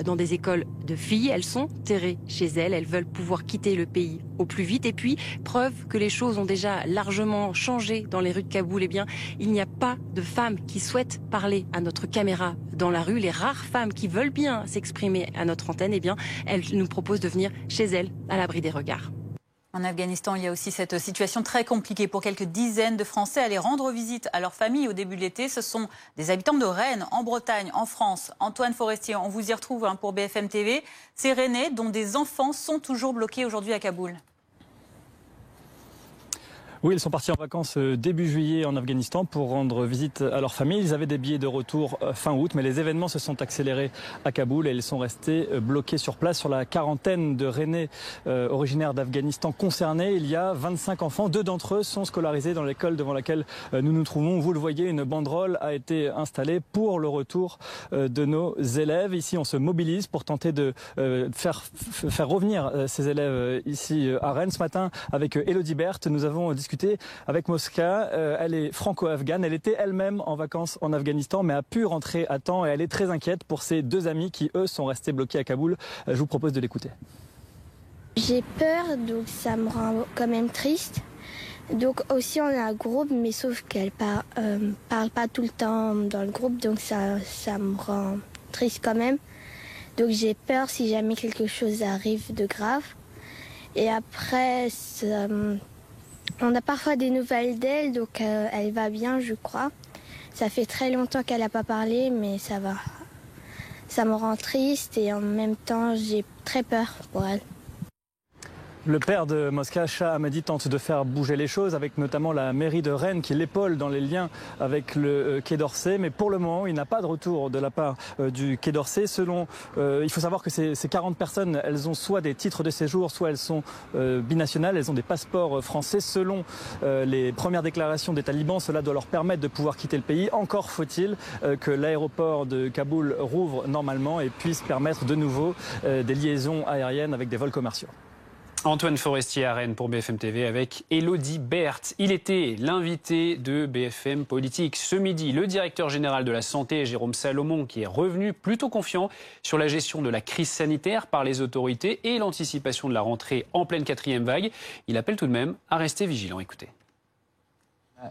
dans des écoles de filles. Elles sont terrées chez elles, elles veulent pouvoir quitter le pays au plus vite. Et puis, preuve que les choses ont déjà largement changé dans les rues de Kaboul, eh bien, il n'y a pas de femmes qui souhaitent parler à notre caméra dans la rue. Les rares femmes qui veulent bien s'exprimer à notre antenne, eh bien, elles nous proposent de venir chez elles, à l'abri des regards. En Afghanistan, il y a aussi cette situation très compliquée pour quelques dizaines de Français à aller rendre visite à leur famille au début de l'été. Ce sont des habitants de Rennes, en Bretagne, en France. Antoine Forestier, on vous y retrouve pour BFM TV. Ces Rennais dont des enfants sont toujours bloqués aujourd'hui à Kaboul. Oui, ils sont partis en vacances début juillet en Afghanistan pour rendre visite à leur famille. Ils avaient des billets de retour fin août, mais les événements se sont accélérés à Kaboul et ils sont restés bloqués sur place. Sur la quarantaine de Rennais originaires d'Afghanistan concernés, il y a 25 enfants. 2 d'entre eux sont scolarisés dans l'école devant laquelle nous nous trouvons. Vous le voyez, une banderole a été installée pour le retour de nos élèves. Ici, on se mobilise pour tenter de faire revenir ces élèves ici à Rennes. Ce matin, avec Elodie Berthe, nous avons discuté avec Mosca. Elle est franco-afghane. Elle était elle-même en vacances en Afghanistan, mais a pu rentrer à temps et elle est très inquiète pour ses 2 amis qui, eux, sont restés bloqués à Kaboul. Je vous propose de l'écouter. J'ai peur, donc ça me rend quand même triste. Donc aussi on a un groupe, mais sauf qu'elle parle pas tout le temps dans le groupe, donc ça me rend triste quand même. Donc j'ai peur si jamais quelque chose arrive de grave. Et après, on a parfois des nouvelles d'elle, donc elle va bien, je crois. Ça fait très longtemps qu'elle n'a pas parlé, mais ça va. Ça me rend triste et en même temps, j'ai très peur pour elle. Le père de Mosca, Shah Hamadi, tente de faire bouger les choses avec notamment la mairie de Rennes qui l'épaule dans les liens avec le Quai d'Orsay. Mais pour le moment, il n'a pas de retour de la part du Quai d'Orsay. Il faut savoir que ces 40 personnes, elles ont soit des titres de séjour, soit elles sont binationales, elles ont des passeports français. Selon les premières déclarations des talibans, cela doit leur permettre de pouvoir quitter le pays. Encore faut-il que l'aéroport de Kaboul rouvre normalement et puisse permettre de nouveau des liaisons aériennes avec des vols commerciaux. Antoine Forestier à Rennes pour BFM TV avec Elodie Berthe. Il était l'invité de BFM Politique. Ce midi, le directeur général de la Santé, Jérôme Salomon, qui est revenu plutôt confiant sur la gestion de la crise sanitaire par les autorités et l'anticipation de la rentrée en pleine 4e vague. Il appelle tout de même à rester vigilant. Écoutez.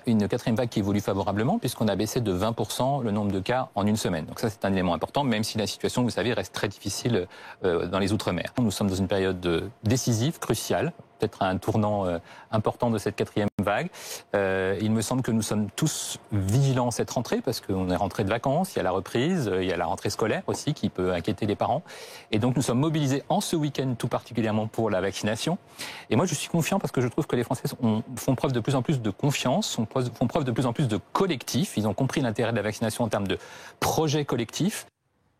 Une 4e vague qui évolue favorablement puisqu'on a baissé de 20% le nombre de cas en une semaine. Donc ça, c'est un élément important, même si la situation, vous savez, reste très difficile dans les Outre-mer. Nous sommes dans une période décisive, cruciale, peut-être un tournant important de cette 4e vague. Il me semble que nous sommes tous vigilants cette rentrée parce qu'on est rentré de vacances, il y a la reprise, il y a la rentrée scolaire aussi qui peut inquiéter les parents. Et donc nous sommes mobilisés en ce week-end tout particulièrement pour la vaccination. Et moi je suis confiant parce que je trouve que les Français font preuve de plus en plus de confiance, font preuve de plus en plus de collectif. Ils ont compris l'intérêt de la vaccination en termes de projet collectif.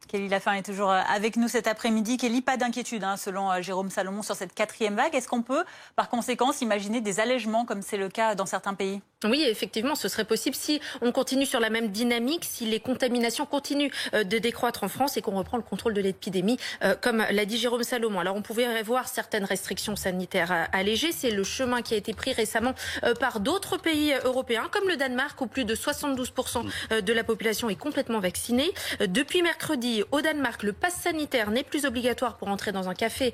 Kelly Lafin est toujours avec nous cet après-midi. Kelly, pas d'inquiétude selon Jérôme Salomon sur cette 4e vague. Est-ce qu'on peut, par conséquent, imaginer des allègements comme c'est le cas dans certains pays ? Oui, effectivement, ce serait possible si on continue sur la même dynamique, si les contaminations continuent de décroître en France et qu'on reprend le contrôle de l'épidémie, comme l'a dit Jérôme Salomon. Alors, on pouvait voir certaines restrictions sanitaires allégées. C'est le chemin qui a été pris récemment par d'autres pays européens, comme le Danemark, où plus de 72% de la population est complètement vaccinée. Depuis mercredi, au Danemark, le pass sanitaire n'est plus obligatoire pour entrer dans un café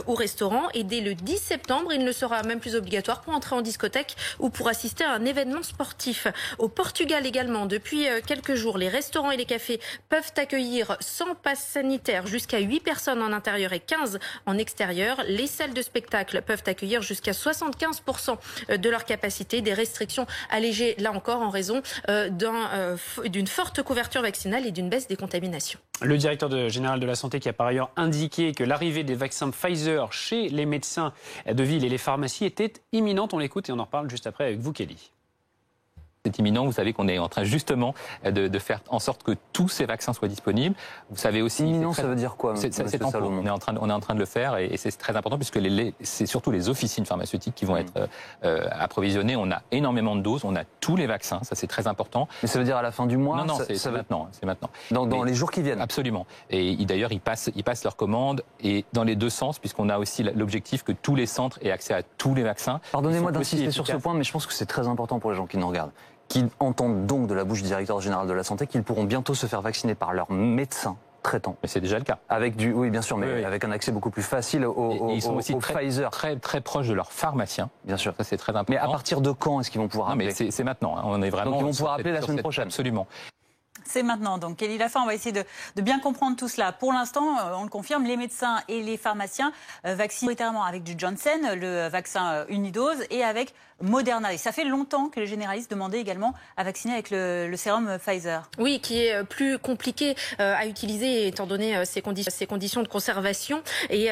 ou restaurant. Et dès le 10 septembre, il ne sera même plus obligatoire pour entrer en discothèque ou pour assister à un événement sportif. Au Portugal également, depuis quelques jours, les restaurants et les cafés peuvent accueillir sans pass sanitaire jusqu'à 8 personnes en intérieur et 15 en extérieur. Les salles de spectacle peuvent accueillir jusqu'à 75% de leur capacité. Des restrictions allégées, là encore, en raison d'une forte couverture vaccinale et d'une baisse des contaminations. Le directeur général de la Santé qui a par ailleurs indiqué que l'arrivée des vaccins Pfizer chez les médecins de ville et les pharmacies était imminente. On l'écoute et on en reparle juste après avec vous, Kelly. C'est imminent, vous savez qu'on est en train justement de faire en sorte que tous ces vaccins soient disponibles. Vous savez aussi... Imminent, ça veut dire quoi, c'est en cours. On est en train de le faire et c'est très important puisque c'est surtout les officines pharmaceutiques qui vont être approvisionnées. On a énormément de doses, on a tous les vaccins, ça c'est très important. Mais ça veut dire à la fin du mois? Non, c'est maintenant. Dans les jours qui viennent? Absolument. Et d'ailleurs, ils passent leurs commandes et dans les deux sens puisqu'on a aussi l'objectif que tous les centres aient accès à tous les vaccins. Pardonnez-moi d'insister sur ce point, mais je pense que c'est très important pour les gens qui nous regardent, qui entendent donc de la bouche du directeur général de la Santé qu'ils pourront bientôt se faire vacciner par leur médecin traitant. Mais c'est déjà le cas. Oui, bien sûr, mais avec un accès beaucoup plus facile ils sont aussi Pfizer. Très proches de leurs pharmaciens. Bien sûr. Ça, c'est très important. Mais à partir de quand est-ce qu'ils vont pouvoir appeler? C'est maintenant. On est vraiment. Donc ils vont pouvoir appeler la semaine prochaine. Absolument. C'est maintenant. Donc, Kelly Lafont, on va essayer de bien comprendre tout cela. Pour l'instant, on le confirme, les médecins et les pharmaciens vaccinent prioritairement avec du Janssen, le vaccin unidose, et avec Moderna. Et ça fait longtemps que les généralistes demandaient également à vacciner avec le sérum Pfizer. Oui, qui est plus compliqué à utiliser étant donné ses conditions de conservation. Et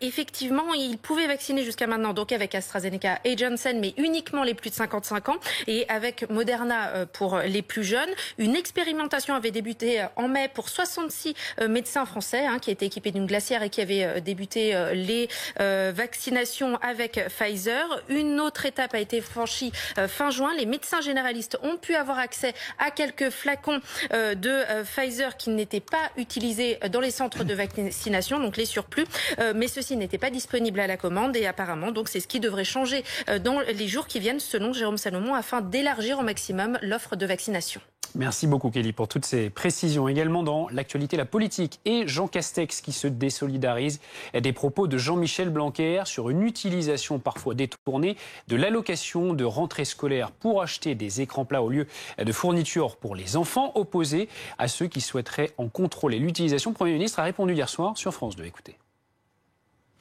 effectivement, ils pouvaient vacciner jusqu'à maintenant donc avec AstraZeneca et Janssen, mais uniquement les plus de 55 ans. Et avec Moderna pour les plus jeunes. Une expérimentation avait débuté en mai pour 66 médecins français qui étaient équipés d'une glacière et qui avaient débuté les vaccinations avec Pfizer. Une autre étape a été franchie fin juin. Les médecins généralistes ont pu avoir accès à quelques flacons de Pfizer qui n'étaient pas utilisés dans les centres de vaccination, donc les surplus, mais ceci n'était pas disponible à la commande et apparemment donc c'est ce qui devrait changer dans les jours qui viennent selon Jérôme Salomon afin d'élargir au maximum l'offre de vaccination. Merci beaucoup Kelly pour toutes ces précisions. Également dans l'actualité, la politique et Jean Castex qui se désolidarise des propos de Jean-Michel Blanquer sur une utilisation parfois détournée de l'allocation de rentrée scolaire pour acheter des écrans plats au lieu de fournitures pour les enfants, opposés à ceux qui souhaiteraient en contrôler l'utilisation. Le Premier ministre a répondu hier soir sur France 2. Écoutez.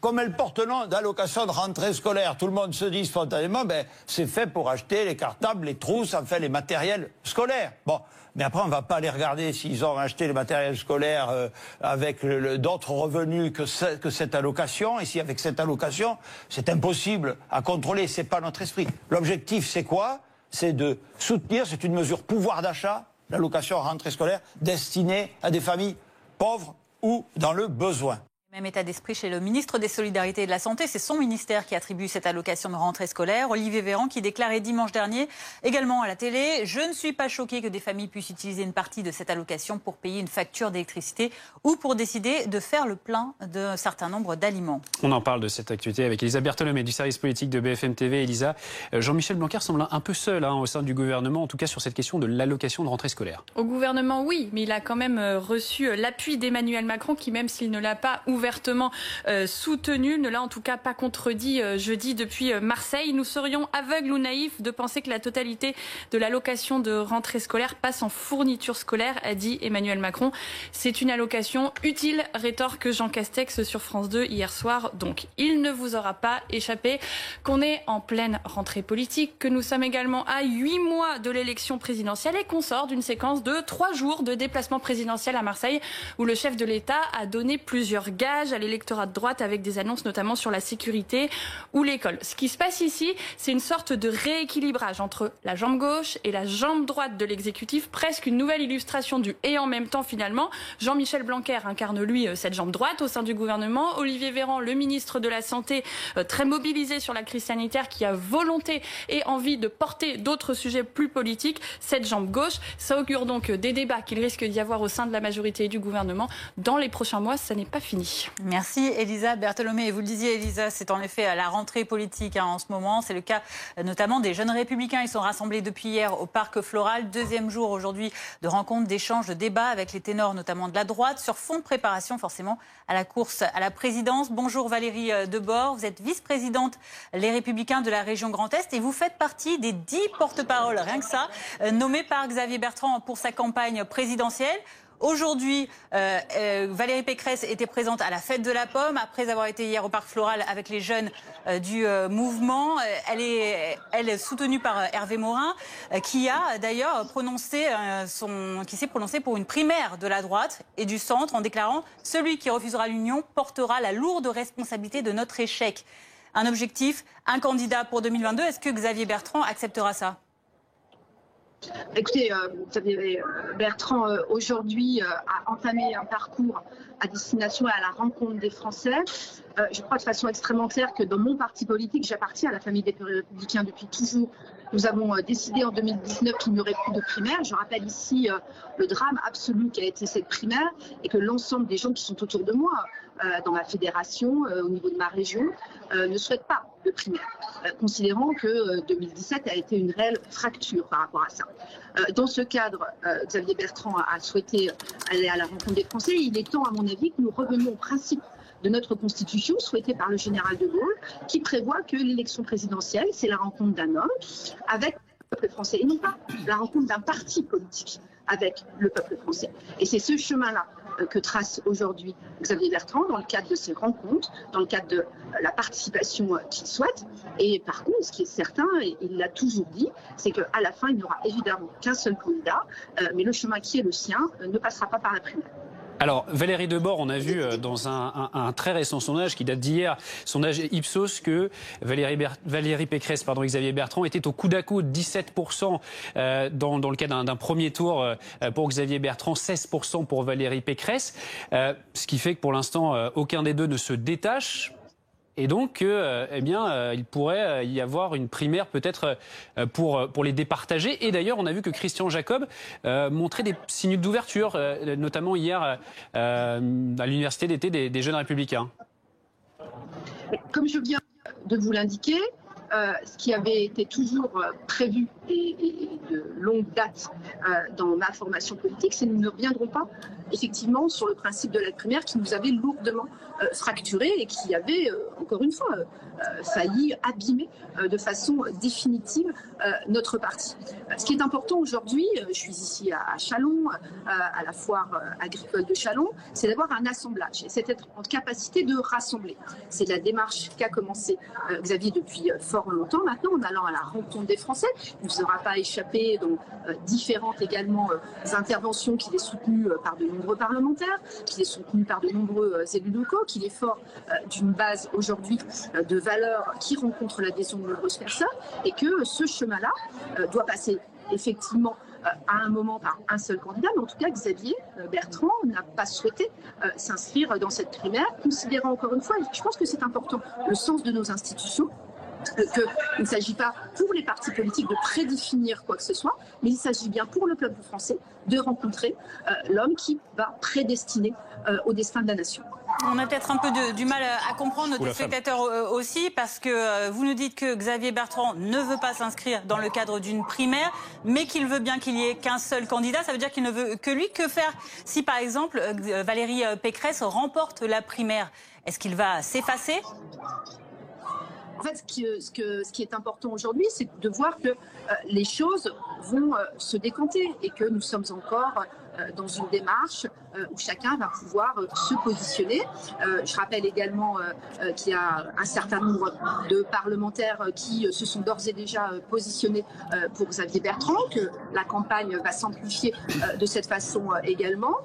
Comme elle porte le nom d'allocation de rentrée scolaire, tout le monde se dit spontanément, c'est fait pour acheter les cartables, les trousses, enfin les matériels scolaires. Bon, mais après on ne va pas aller regarder s'ils ont acheté les matériels scolaires avec d'autres revenus que cette allocation. Et si avec cette allocation, c'est impossible à contrôler, c'est pas notre esprit. L'objectif c'est quoi? C'est de soutenir, c'est une mesure pouvoir d'achat, l'allocation rentrée scolaire, destinée à des familles pauvres ou dans le besoin. Même état d'esprit chez le ministre des Solidarités et de la Santé. C'est son ministère qui attribue cette allocation de rentrée scolaire. Olivier Véran qui déclarait dimanche dernier, également à la télé, « Je ne suis pas choqué que des familles puissent utiliser une partie de cette allocation pour payer une facture d'électricité ou pour décider de faire le plein d'un certain nombre d'aliments. » On en parle de cette actualité avec Elisa Bertholomé du service politique de BFM TV. Elisa, Jean-Michel Blanquer semble un peu seul au sein du gouvernement, en tout cas sur cette question de l'allocation de rentrée scolaire. Au gouvernement, oui, mais il a quand même reçu l'appui d'Emmanuel Macron qui, même s'il ne l'a pas ouvertement soutenu, ne l'a en tout cas pas contredit jeudi depuis Marseille. Nous serions aveugles ou naïfs de penser que la totalité de l'allocation de rentrée scolaire passe en fourniture scolaire, a dit Emmanuel Macron. C'est une allocation utile, rétorque Jean Castex sur France 2 hier soir. Donc, il ne vous aura pas échappé qu'on est en pleine rentrée politique, que nous sommes également à 8 mois de l'élection présidentielle et qu'on sort d'une séquence de 3 jours de déplacement présidentiel à Marseille où le chef de l'État a donné plusieurs gages à l'électorat de droite avec des annonces notamment sur la sécurité ou l'école. Ce qui se passe ici, c'est une sorte de rééquilibrage entre la jambe gauche et la jambe droite de l'exécutif, presque une nouvelle illustration du « et en même temps » finalement. Jean-Michel Blanquer incarne lui cette jambe droite au sein du gouvernement. Olivier Véran, le ministre de la Santé, très mobilisé sur la crise sanitaire, qui a volonté et envie de porter d'autres sujets plus politiques, cette jambe gauche. Ça augure donc des débats qu'il risque d'y avoir au sein de la majorité et du gouvernement dans les prochains mois. Ça n'est pas fini. Merci Elisa Bertholomé. Et vous le disiez Elisa, c'est en effet à la rentrée politique en ce moment. C'est le cas notamment des jeunes républicains. Ils sont rassemblés depuis hier au Parc Floral. Deuxième jour aujourd'hui de rencontres, d'échanges, de débats avec les ténors notamment de la droite sur fond de préparation forcément à la course à la présidence. Bonjour Valérie Debord, vous êtes vice-présidente Les Républicains de la région Grand Est et vous faites partie des 10 porte-paroles, rien que ça, nommés par Xavier Bertrand pour sa campagne présidentielle. Aujourd'hui, Valérie Pécresse était présente à la fête de la pomme après avoir été hier au Parc Floral avec les jeunes du mouvement. Elle est soutenue par Hervé Morin, qui a d'ailleurs qui s'est prononcé pour une primaire de la droite et du centre en déclarant « Celui qui refusera l'union portera la lourde responsabilité de notre échec ». Un objectif, un candidat pour 2022. Est-ce que Xavier Bertrand acceptera ça ? Écoutez, Xavier Bertrand, aujourd'hui, a entamé un parcours à destination et à la rencontre des Français. Je crois de façon extrêmement claire que dans mon parti politique, j'appartiens à la famille des Républicains depuis toujours. Nous avons décidé en 2019 qu'il n'y aurait plus de primaire. Je rappelle ici le drame absolu qu'a été cette primaire et que l'ensemble des gens qui sont autour de moi, dans ma fédération, au niveau de ma région, ne souhaitent pas de primaire, considérant que 2017 a été une réelle fracture par rapport à ça. Dans ce cadre, Xavier Bertrand a souhaité aller à la rencontre des Français. Il est temps, à mon avis, que nous revenions au principe de notre Constitution, souhaitée par le général de Gaulle, qui prévoit que l'élection présidentielle, c'est la rencontre d'un homme avec le peuple français, et non pas la rencontre d'un parti politique. avec le peuple français. Et c'est ce chemin-là que trace aujourd'hui Xavier Bertrand dans le cadre de ses rencontres, dans le cadre de la participation qu'il souhaite. Et par contre, ce qui est certain, et il l'a toujours dit, c'est qu'à la fin, il n'y aura évidemment qu'un seul candidat, mais le chemin qui est le sien ne passera pas par la primaire. Alors, Valérie Debord, on a vu dans un très récent sondage qui date d'hier, sondage Ipsos, que Valérie Pécresse, Xavier Bertrand était au coude à coude, 17% dans le cas d'un premier tour pour Xavier Bertrand, 16% pour Valérie Pécresse, ce qui fait que pour l'instant, aucun des deux ne se détache. Et donc, il pourrait y avoir une primaire peut-être pour les départager. Et d'ailleurs, on a vu que Christian Jacob montrait des signes d'ouverture, notamment hier à l'université d'été des jeunes républicains. Comme je viens de vous l'indiquer, ce qui avait été toujours prévu et de longue date dans ma formation politique, c'est que nous ne reviendrons pas effectivement sur le principe de la primaire qui nous avait lourdement fracturé et qui avait, encore une fois, failli abîmer de façon définitive notre parti. Ce qui est important aujourd'hui, je suis ici à Châlons, à la foire agricole de Châlons, c'est d'avoir un assemblage et c'est être en capacité de rassembler. C'est la démarche qu'a commencé Xavier depuis fort longtemps maintenant en allant à la rencontre des Français. Il ne vous aura pas échappé dans différentes également interventions qu'il est soutenu par de nombreux parlementaires, qu'il est soutenu par de nombreux élus locaux, qu'il est fort d'une base aujourd'hui de valeurs qui rencontrent l'adhésion de nombreuses personnes et que ce chemin-là doit passer effectivement à un moment par un seul candidat, mais en tout cas Xavier Bertrand n'a pas souhaité s'inscrire dans cette primaire, considérant encore une fois, et je pense que c'est important, le sens de nos institutions, qu'il ne s'agit pas pour les partis politiques de prédéfinir quoi que ce soit, mais il s'agit bien pour le peuple français de rencontrer l'homme qui va prédestiner au destin de la nation. On a peut-être un peu du mal à comprendre, nos téléspectateurs aussi, parce que vous nous dites que Xavier Bertrand ne veut pas s'inscrire dans le cadre d'une primaire, mais qu'il veut bien qu'il y ait qu'un seul candidat. Ça veut dire qu'il ne veut que lui. Que faire si, par exemple, Valérie Pécresse remporte la primaire? Est-ce qu'il va s'effacer? En fait, ce qui est important aujourd'hui, c'est de voir que les choses vont se décanter et que nous sommes encore dans une démarche où chacun va pouvoir se positionner. Je rappelle également qu'il y a un certain nombre de parlementaires qui se sont d'ores et déjà positionnés pour Xavier Bertrand, que la campagne va s'amplifier de cette façon également,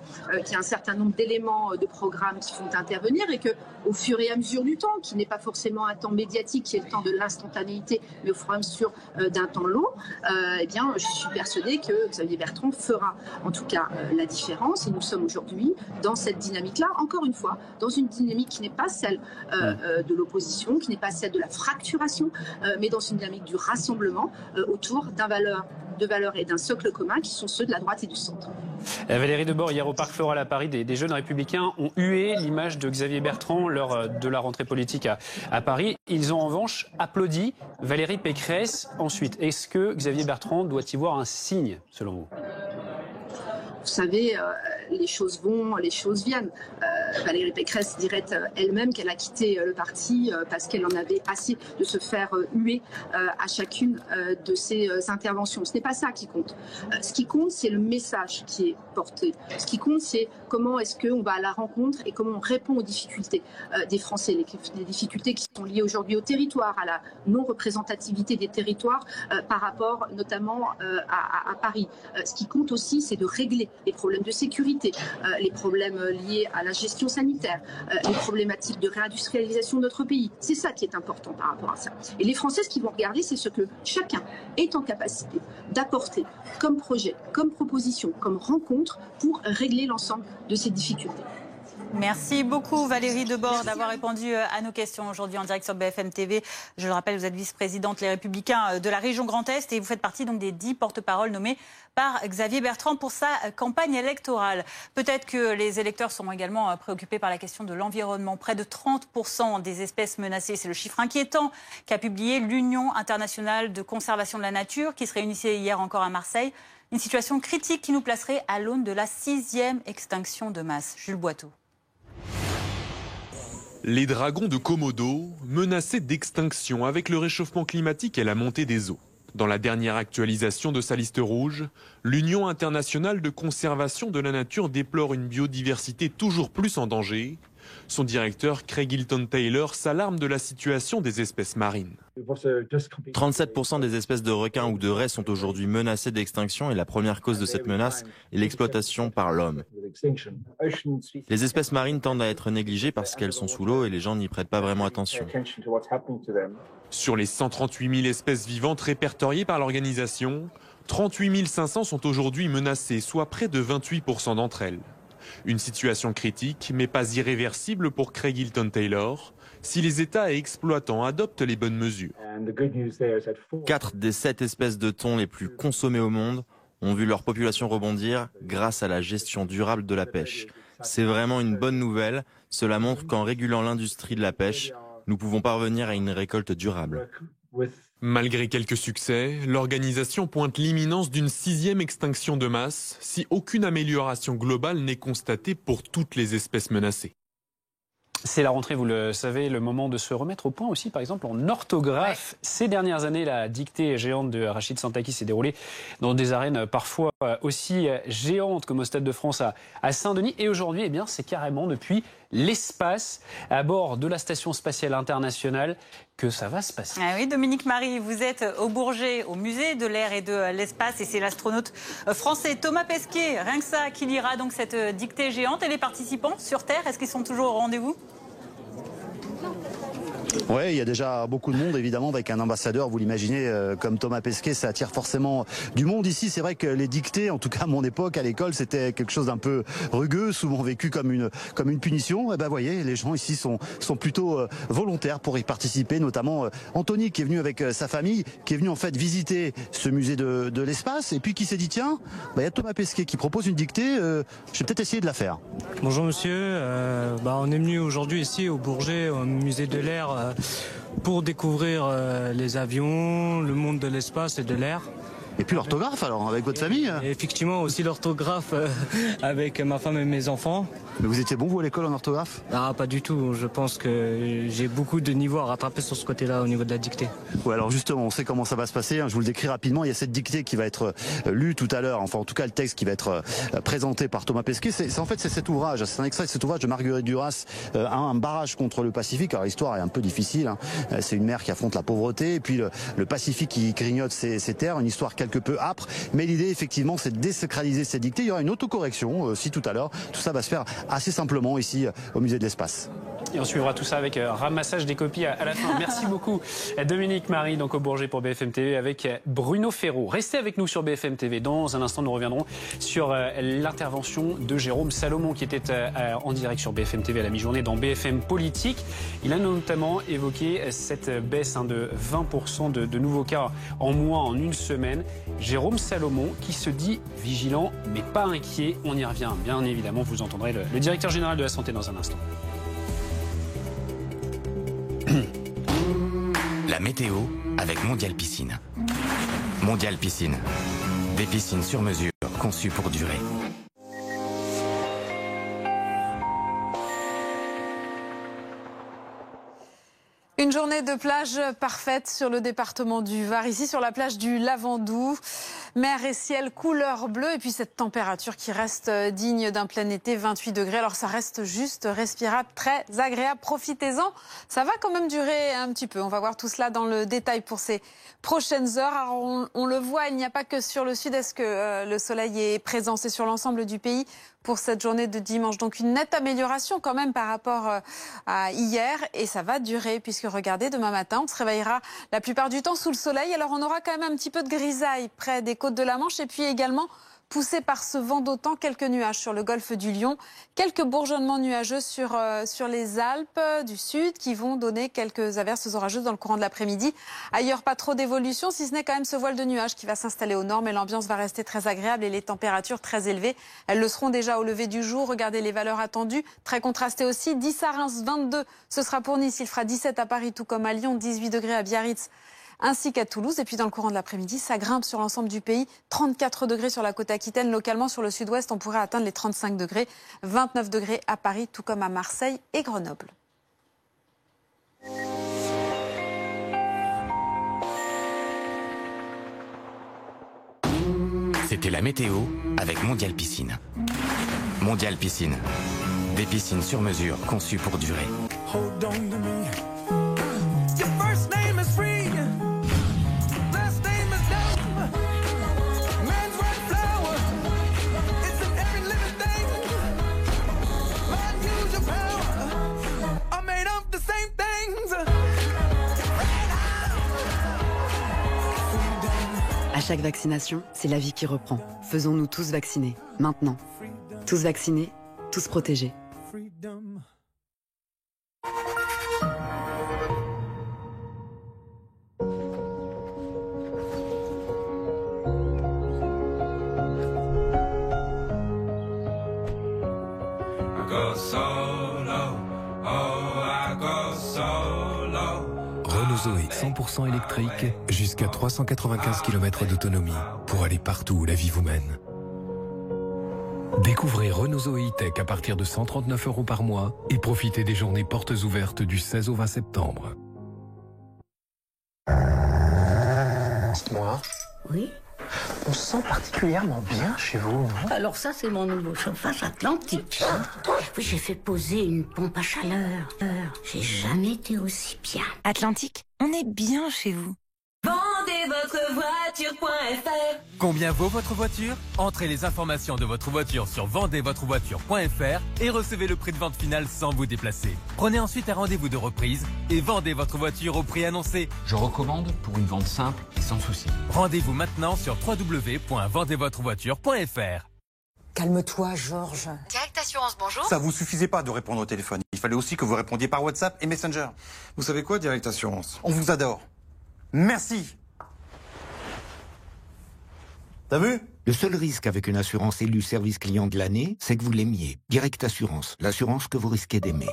qu'il y a un certain nombre d'éléments de programme qui vont intervenir et qu'au fur et à mesure du temps, qui n'est pas forcément un temps médiatique, qui est le temps de l'instantanéité, mais au fur et à mesure d'un temps long, je suis persuadée que Xavier Bertrand fera en tout cas la différence et nous sommes aujourd'hui dans cette dynamique-là, encore une fois, dans une dynamique qui n'est pas celle de l'opposition, qui n'est pas celle de la fracturation, mais dans une dynamique du rassemblement autour de valeurs et d'un socle commun qui sont ceux de la droite et du centre. Valérie Debord, hier au Parc Floral à Paris, des jeunes républicains ont hué l'image de Xavier Bertrand lors de la rentrée politique à Paris. Ils ont en revanche applaudi Valérie Pécresse ensuite. Est-ce que Xavier Bertrand doit y voir un signe, selon vous ? Vous savez, les choses vont, les choses viennent. Valérie Pécresse dirait elle-même qu'elle a quitté le parti parce qu'elle en avait assez de se faire huer à chacune de ses interventions. Ce n'est pas ça qui compte. Ce qui compte, c'est le message qui est porté. Ce qui compte, c'est comment est-ce qu'on va à la rencontre et comment on répond aux difficultés des Français, les difficultés qui sont liées aujourd'hui au territoire, à la non-représentativité des territoires par rapport notamment à Paris. Ce qui compte aussi, c'est de régler les problèmes de sécurité, les problèmes liés à la gestion sanitaire, les problématiques de réindustrialisation de notre pays. C'est ça qui est important par rapport à ça. Et les Français, ce qu'ils vont regarder, c'est ce que chacun est en capacité d'apporter comme projet, comme proposition, comme rencontre pour régler l'ensemble de ces difficultés. Merci beaucoup Valérie Debord d'avoir répondu à nos questions aujourd'hui en direct sur BFM TV. Je le rappelle, vous êtes vice-présidente Les Républicains de la région Grand Est et vous faites partie donc des 10 porte-paroles nommés par Xavier Bertrand pour sa campagne électorale. Peut-être que les électeurs seront également préoccupés par la question de l'environnement. Près de 30% des espèces menacées, c'est le chiffre inquiétant qu'a publié l'Union internationale de conservation de la nature qui se réunissait hier encore à Marseille. Une situation critique qui nous placerait à l'aune de la 6e extinction de masse. Jules Boiteau. Les dragons de Komodo, menacés d'extinction avec le réchauffement climatique et la montée des eaux. Dans la dernière actualisation de sa liste rouge, l'Union internationale de conservation de la nature déplore une biodiversité toujours plus en danger. Son directeur, Craig Hilton Taylor, s'alarme de la situation des espèces marines. 37% des espèces de requins ou de raies sont aujourd'hui menacées d'extinction et la première cause de cette menace est l'exploitation par l'homme. Les espèces marines tendent à être négligées parce qu'elles sont sous l'eau et les gens n'y prêtent pas vraiment attention. Sur les 138 000 espèces vivantes répertoriées par l'organisation, 38 500 sont aujourd'hui menacées, soit près de 28% d'entre elles. Une situation critique, mais pas irréversible pour Craig Hilton Taylor, si les États et exploitants adoptent les bonnes mesures. 4 des 7 espèces de thon les plus consommées au monde ont vu leur population rebondir grâce à la gestion durable de la pêche. C'est vraiment une bonne nouvelle. Cela montre qu'en régulant l'industrie de la pêche, nous pouvons parvenir à une récolte durable. Malgré quelques succès, l'organisation pointe l'imminence d'une 6e extinction de masse si aucune amélioration globale n'est constatée pour toutes les espèces menacées. C'est la rentrée, vous le savez, le moment de se remettre au point aussi, par exemple, en orthographe. Ces dernières années, la dictée géante de Rachid Santaki s'est déroulée dans des arènes parfois aussi géantes comme au Stade de France à Saint-Denis. Et aujourd'hui, eh bien, c'est carrément depuis l'espace, à bord de la Station Spatiale Internationale, que ça va se passer. Ah oui, Dominique Marie, vous êtes au Bourget, au musée de l'air et de l'espace, et c'est l'astronaute français Thomas Pesquet, rien que ça, qui lira donc cette dictée géante. Et les participants sur Terre, est-ce qu'ils sont toujours au rendez-vous ? Oui, il y a déjà beaucoup de monde, évidemment, avec un ambassadeur, vous l'imaginez, comme Thomas Pesquet, ça attire forcément du monde. Ici, c'est vrai que les dictées, en tout cas à mon époque, à l'école, c'était quelque chose d'un peu rugueux, souvent vécu comme une punition. Et ben, voyez, les gens ici sont plutôt volontaires pour y participer, notamment Anthony, qui est venu avec sa famille, qui est venu en fait visiter ce musée de l'espace, et puis qui s'est dit, tiens, il y a Thomas Pesquet qui propose une dictée, je vais peut-être essayer de la faire. Bonjour monsieur, on est venu aujourd'hui ici au Bourget, au musée de l'air, pour découvrir les avions, le monde de l'espace et de l'air. Et puis l'orthographe alors, avec votre famille? Et effectivement aussi l'orthographe avec ma femme et mes enfants. Mais vous étiez bon vous à l'école en orthographe? Ah pas du tout, je pense que j'ai beaucoup de niveaux à rattraper sur ce côté-là au niveau de la dictée. Ouais, alors justement, on sait comment ça va se passer, hein. Je vous le décris rapidement, il y a cette dictée qui va être lue tout à l'heure, enfin en tout cas le texte qui va être présenté par Thomas Pesquet. C'est en fait c'est cet ouvrage, c'est un extrait de cet ouvrage de Marguerite Duras, un barrage contre le Pacifique. Alors l'histoire est un peu difficile, hein. C'est une mer qui affronte la pauvreté et puis le Pacifique qui grignote ses terres, une histoire quelque peu âpre, mais l'idée effectivement c'est de désacraliser cette dictée. Il y aura une autocorrection aussi tout à l'heure, tout ça va se faire assez simplement ici au musée de l'espace. Et on suivra tout ça avec ramassage des copies à la fin. Merci beaucoup Dominique Marie, donc au Bourget pour BFM TV avec Bruno Ferraud. Restez avec nous sur BFM TV. Dans un instant, nous reviendrons sur l'intervention de Jérôme Salomon qui était en direct sur BFM TV à la mi-journée dans BFM Politique. Il a notamment évoqué cette baisse de 20% de nouveaux cas en moins en une semaine. Jérôme Salomon qui se dit vigilant mais pas inquiet. On y revient bien évidemment. Vous entendrez le directeur général de la santé dans un instant. La météo avec Mondial Piscine. Mondial Piscine. Des piscines sur mesure conçues pour durer. Une journée de plage parfaite sur le département du Var, ici sur la plage du Lavandou. Mer et ciel couleur bleue et puis cette température qui reste digne d'un plein été, 28 degrés. Alors ça reste juste respirable, très agréable, profitez-en. Ça va quand même durer un petit peu. On va voir tout cela dans le détail pour ces prochaines heures. Alors on le voit, il n'y a pas que sur le sud-est que le soleil est présent, c'est sur l'ensemble du pays pour cette journée de dimanche. Donc une nette amélioration quand même par rapport à hier et ça va durer puisque regardez, demain matin on se réveillera la plupart du temps sous le soleil. Alors on aura quand même un petit peu de grisaille près des côtes de la Manche et puis également poussé par ce vent d'autant quelques nuages sur le golfe du Lion, quelques bourgeonnements nuageux sur les Alpes du Sud qui vont donner quelques averses orageuses dans le courant de l'après-midi. Ailleurs, pas trop d'évolution, si ce n'est quand même ce voile de nuages qui va s'installer au nord, mais l'ambiance va rester très agréable et les températures très élevées. Elles le seront déjà au lever du jour. Regardez les valeurs attendues, très contrastées aussi. 10 à Reims, 22, ce sera pour Nice. Il fera 17 à Paris, tout comme à Lyon, 18 degrés à Biarritz, ainsi qu'à Toulouse. Et puis dans le courant de l'après-midi, ça grimpe sur l'ensemble du pays. 34 degrés sur la côte aquitaine. Localement, sur le sud-ouest, on pourrait atteindre les 35 degrés. 29 degrés à Paris, tout comme à Marseille et Grenoble. C'était la météo avec Mondial Piscine. Mondial Piscine. Des piscines sur mesure conçues pour durer. À chaque vaccination, c'est la vie qui reprend. Faisons-nous tous vacciner, maintenant. Tous vaccinés, tous protégés. Renault Zoé 100% électrique, jusqu'à 395 km d'autonomie pour aller partout où la vie vous mène. Découvrez Renault Zoé E-Tech à partir de 139 € par mois et profitez des journées portes ouvertes du 16 au 20 septembre. Dites-moi. Oui. On se sent particulièrement bien chez vous, non? Alors ça, c'est mon nouveau chauffage Atlantique. Oui, j'ai fait poser une pompe à chaleur. J'ai jamais été aussi bien. Atlantique, on est bien chez vous. Vendezvotrevoiture.fr. Combien vaut votre voiture? Entrez les informations de votre voiture sur vendezvotrevoiture.fr et recevez le prix de vente final sans vous déplacer. Prenez ensuite un rendez-vous de reprise et vendez votre voiture au prix annoncé. Je recommande pour une vente simple et sans souci. Rendez-vous maintenant sur www.vendezvotrevoiture.fr. Calme-toi, Georges. Direct Assurance, bonjour. Ça vous suffisait pas de répondre au téléphone. Il fallait aussi que vous répondiez par WhatsApp et Messenger. Vous savez quoi, Direct Assurance? On vous adore. Merci. T'as vu? Le seul risque avec une assurance élue service client de l'année, c'est que vous l'aimiez. Direct Assurance, l'assurance que vous risquez d'aimer.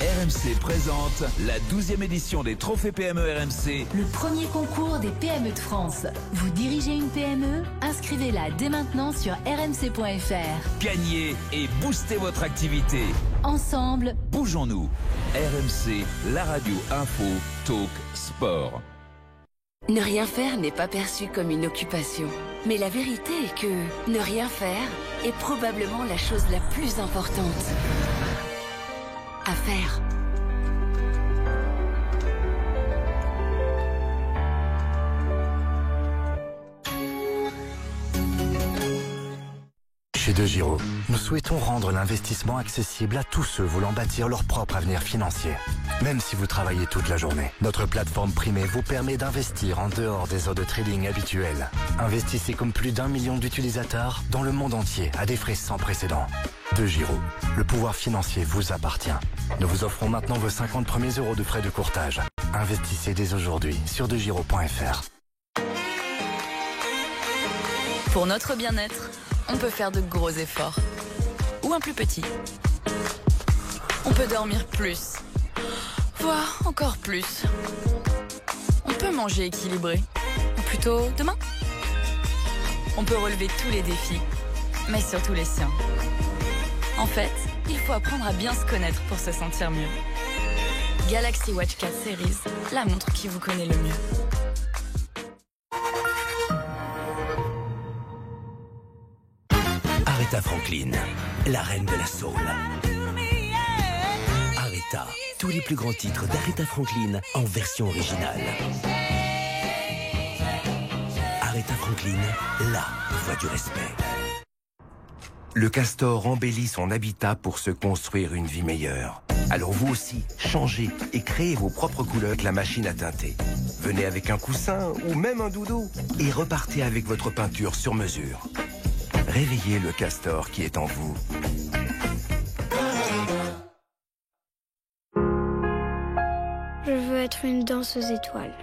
RMC présente la 12e édition des Trophées PME RMC. Le premier concours des PME de France. Vous dirigez une PME? Inscrivez-la dès maintenant sur rmc.fr. Gagnez et boostez votre activité. Ensemble, bougeons-nous. RMC, la radio info, talk, sport. ne rien faire n'est pas perçu comme une occupation. Mais la vérité est que ne rien faire est probablement la chose la plus importante à faire. Chez De Giro, nous souhaitons rendre l'investissement accessible à tous ceux voulant bâtir leur propre avenir financier. Même si vous travaillez toute la journée, notre plateforme primée vous permet d'investir en dehors des heures de trading habituelles. Investissez comme plus d'1 million d'utilisateurs dans le monde entier à des frais sans précédent. De Giro, le pouvoir financier vous appartient. Nous vous offrons maintenant vos 50 premiers euros de frais de courtage. Investissez dès aujourd'hui sur degiro.fr. Pour notre bien-être, on peut faire de gros efforts. Ou un plus petit. On peut dormir plus. Voire encore plus. On peut manger équilibré. Ou plutôt demain. On peut relever tous les défis. Mais surtout les siens. En fait, il faut apprendre à bien se connaître pour se sentir mieux. Galaxy Watch 4 Series, la montre qui vous connaît le mieux. Aretha Franklin, la reine de la soul. Aretha, tous les plus grands titres d'Aretha Franklin en version originale. Aretha Franklin, la voix du respect. Le castor embellit son habitat pour se construire une vie meilleure. Alors vous aussi, changez et créez vos propres couleurs avec la machine à teinter. Venez avec un coussin ou même un doudou et repartez avec votre peinture sur mesure. Réveillez le castor qui est en vous. Je veux être une danseuse étoile.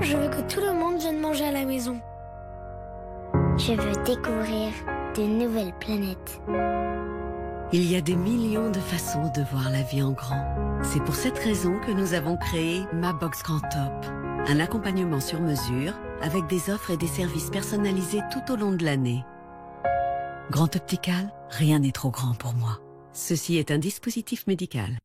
Je veux que tout le monde vienne manger à la maison. Je veux découvrir de nouvelles planètes. Il y a des millions de façons de voir la vie en grand. C'est pour cette raison que nous avons créé Ma Box Grand Top. Un accompagnement sur mesure avec des offres et des services personnalisés tout au long de l'année. Grand Optical, rien n'est trop grand pour moi. Ceci est un dispositif médical.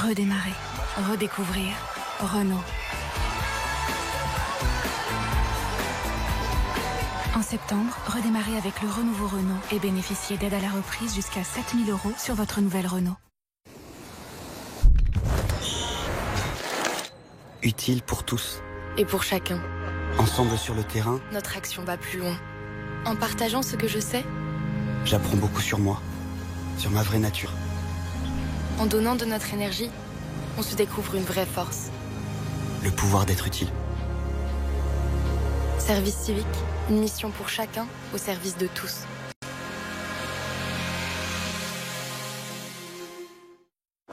redémarrer, redécouvrir Renault. En septembre, redémarrez avec le renouveau Renault et bénéficiez d'aide à la reprise jusqu'à 7 000 € sur votre nouvelle Renault. Utile pour tous. Et pour chacun. Ensemble sur le terrain, Notre action va plus loin. En partageant ce que je sais, j'apprends beaucoup sur moi, sur ma vraie nature. en donnant de notre énergie, on se découvre une vraie force. Le pouvoir d'être utile. Service civique, une mission pour chacun au service de tous.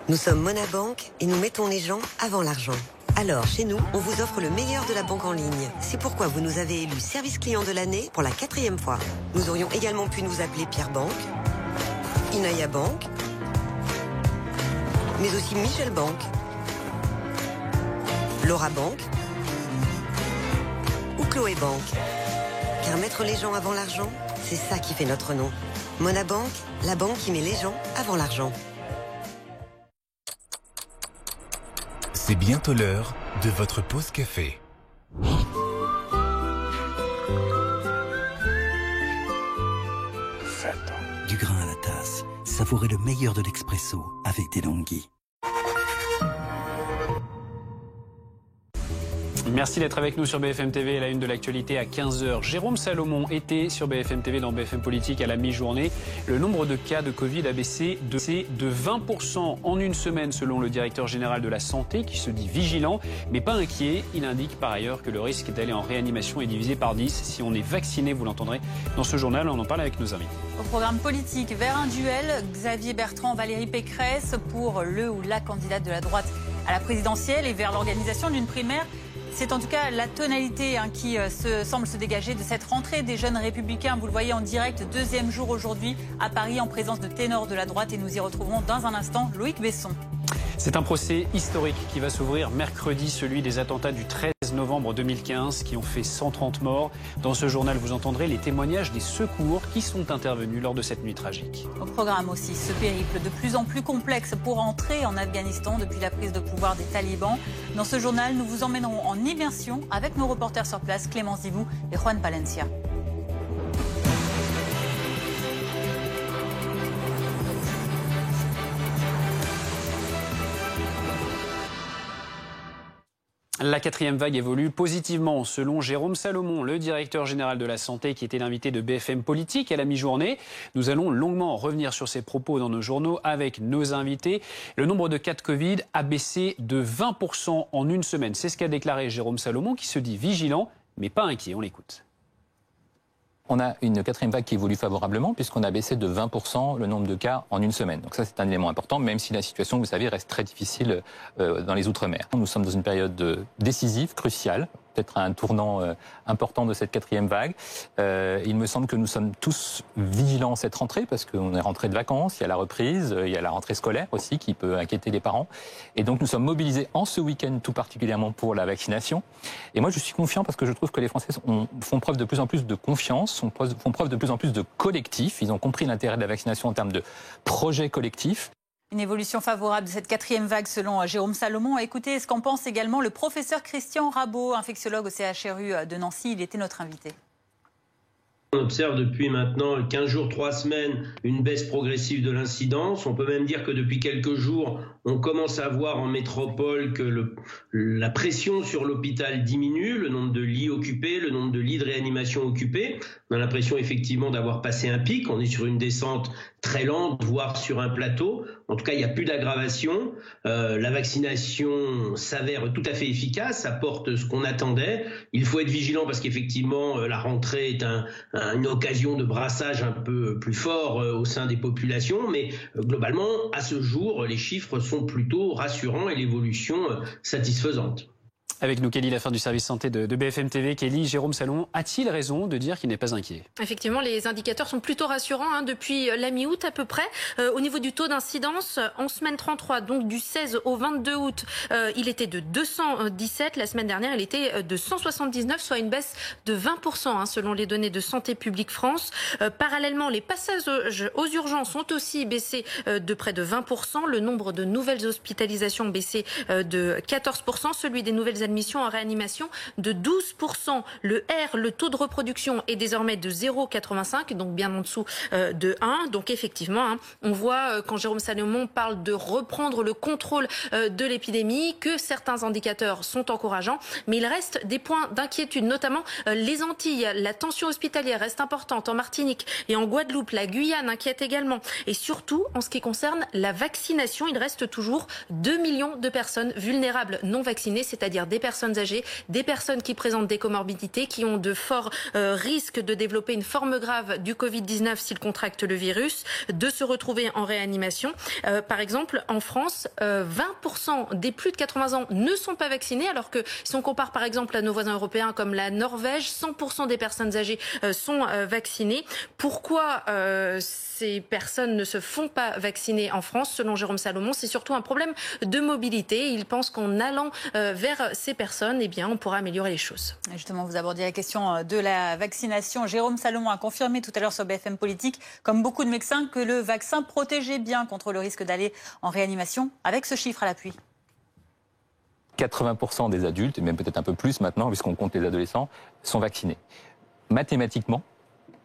Nous sommes Monabank et nous mettons les gens avant l'argent. Alors, chez nous, on vous offre le meilleur de la banque en ligne. C'est pourquoi vous nous avez élus service client de l'année pour la 4e fois. Nous aurions également pu nous appeler Pierre Bank, Inaya Bank, mais aussi Michel Bank, Laura Bank ou Chloé Bank. Car mettre les gens avant l'argent, c'est ça qui fait notre nom. Monabank, la banque qui met les gens avant l'argent. C'est bientôt l'heure de votre pause café. Du grain à la tasse, savourez le meilleur de l'expresso avec des Longhi. Merci d'être avec nous sur BFM TV, la une de l'actualité à 15h. Jérôme Salomon était sur BFM TV dans BFM Politique à la mi-journée. Le nombre de cas de Covid a baissé de 20% en une semaine selon le directeur général de la Santé qui se dit vigilant mais pas inquiet. Il indique par ailleurs que le risque d'aller en réanimation est divisé par 10 si on est vacciné, vous l'entendrez dans ce journal, on en parle avec nos invités. Au programme politique, vers un duel, Xavier Bertrand, Valérie Pécresse pour le ou la candidate de la droite à la présidentielle et vers l'organisation d'une primaire. C'est en tout cas la tonalité qui semble se dégager de cette rentrée des jeunes républicains. Vous le voyez en direct, deuxième jour aujourd'hui à Paris en présence de ténors de la droite et nous y retrouverons dans un instant Loïc Besson. C'est un procès historique qui va s'ouvrir mercredi, celui des attentats du 13 novembre 2015 qui ont fait 130 morts. Dans ce journal, vous entendrez les témoignages des secours qui sont intervenus lors de cette nuit tragique. Au programme aussi, ce périple de plus en plus complexe pour entrer en Afghanistan depuis la prise de pouvoir des talibans. Dans ce journal, nous vous emmènerons en immersion avec nos reporters sur place, Clémence Divou et Juan Palencia. La 4e vague évolue positivement, selon Jérôme Salomon, le directeur général de la Santé, qui était l'invité de BFM Politique à la mi-journée. Nous allons longuement revenir sur ces propos dans nos journaux avec nos invités. Le nombre de cas de Covid a baissé de 20% en une semaine. C'est ce qu'a déclaré Jérôme Salomon, qui se dit vigilant, mais pas inquiet. On l'écoute. On a une 4e vague qui évolue favorablement puisqu'on a baissé de 20% le nombre de cas en une semaine. Donc ça, c'est un élément important, même si la situation, vous savez, reste très difficile dans les Outre-mer. Nous sommes dans une période décisive, cruciale, peut-être un tournant important de cette 4e vague. Il me semble que nous sommes tous vigilants cette rentrée parce qu'on est rentré de vacances, il y a la reprise, il y a la rentrée scolaire aussi qui peut inquiéter les parents. Et donc nous sommes mobilisés en ce week-end tout particulièrement pour la vaccination. Et moi je suis confiant parce que je trouve que les Français font preuve de plus en plus de confiance, font preuve de plus en plus de collectif. Ils ont compris l'intérêt de la vaccination en termes de projet collectif. Une évolution favorable de cette 4e vague selon Jérôme Salomon. Écoutez ce qu'en pense également le professeur Christian Rabot, infectiologue au CHRU de Nancy. Il était notre invité. On observe depuis maintenant 15 jours, 3 semaines, une baisse progressive de l'incidence. On peut même dire que depuis quelques jours, on commence à voir en métropole que la pression sur l'hôpital diminue, le nombre de lits occupés, le nombre de lits de réanimation occupés. On a l'impression effectivement d'avoir passé un pic. On est sur une descente très lente, voire sur un plateau. En tout cas, il n'y a plus d'aggravation. La vaccination s'avère tout à fait efficace, apporte ce qu'on attendait. Il faut être vigilant parce qu'effectivement, la rentrée est une occasion de brassage un peu plus fort au sein des populations. Mais globalement, à ce jour, les chiffres sont plutôt rassurants et l'évolution satisfaisante. Avec nous, Kelly, la fin du service santé de BFM TV. Kelly, Jérôme Salomon a-t-il raison de dire qu'il n'est pas inquiet? Effectivement, les indicateurs sont plutôt rassurants depuis la mi-août à peu près. Au niveau du taux d'incidence, en semaine 33, donc du 16 au 22 août, il était de 217. La semaine dernière, il était de 179, soit une baisse de 20% selon les données de Santé publique France. Parallèlement, les passages aux urgences ont aussi baissé de près de 20%. Le nombre de nouvelles hospitalisations baissé de 14%. Celui des nouvelles admission en réanimation de 12%. Le R, le taux de reproduction, est désormais de 0,85, donc bien en dessous de 1. Donc effectivement, on voit quand Jérôme Salomon parle de reprendre le contrôle de l'épidémie, que certains indicateurs sont encourageants, mais il reste des points d'inquiétude, notamment les Antilles. La tension hospitalière reste importante en Martinique et en Guadeloupe. La Guyane inquiète également. Et surtout, en ce qui concerne la vaccination, il reste toujours 2 millions de personnes vulnérables non vaccinées, c'est-à-dire des personnes âgées, des personnes qui présentent des comorbidités, qui ont de forts risques de développer une forme grave du Covid-19 s'ils contractent le virus, de se retrouver en réanimation. Par exemple, en France, 20% des plus de 80 ans ne sont pas vaccinés, alors que si on compare par exemple à nos voisins européens comme la Norvège, 100% des personnes âgées sont vaccinées. Pourquoi ces personnes ne se font pas vacciner en France? Selon Jérôme Salomon, c'est surtout un problème de mobilité. Il pense qu'en allant vers ces personnes, eh bien, on pourra améliorer les choses. Justement, vous abordiez la question de la vaccination. Jérôme Salomon a confirmé tout à l'heure sur BFM Politique, comme beaucoup de médecins, que le vaccin protégeait bien contre le risque d'aller en réanimation, avec ce chiffre à l'appui. 80% des adultes, et même peut-être un peu plus maintenant, puisqu'on compte les adolescents, sont vaccinés. Mathématiquement,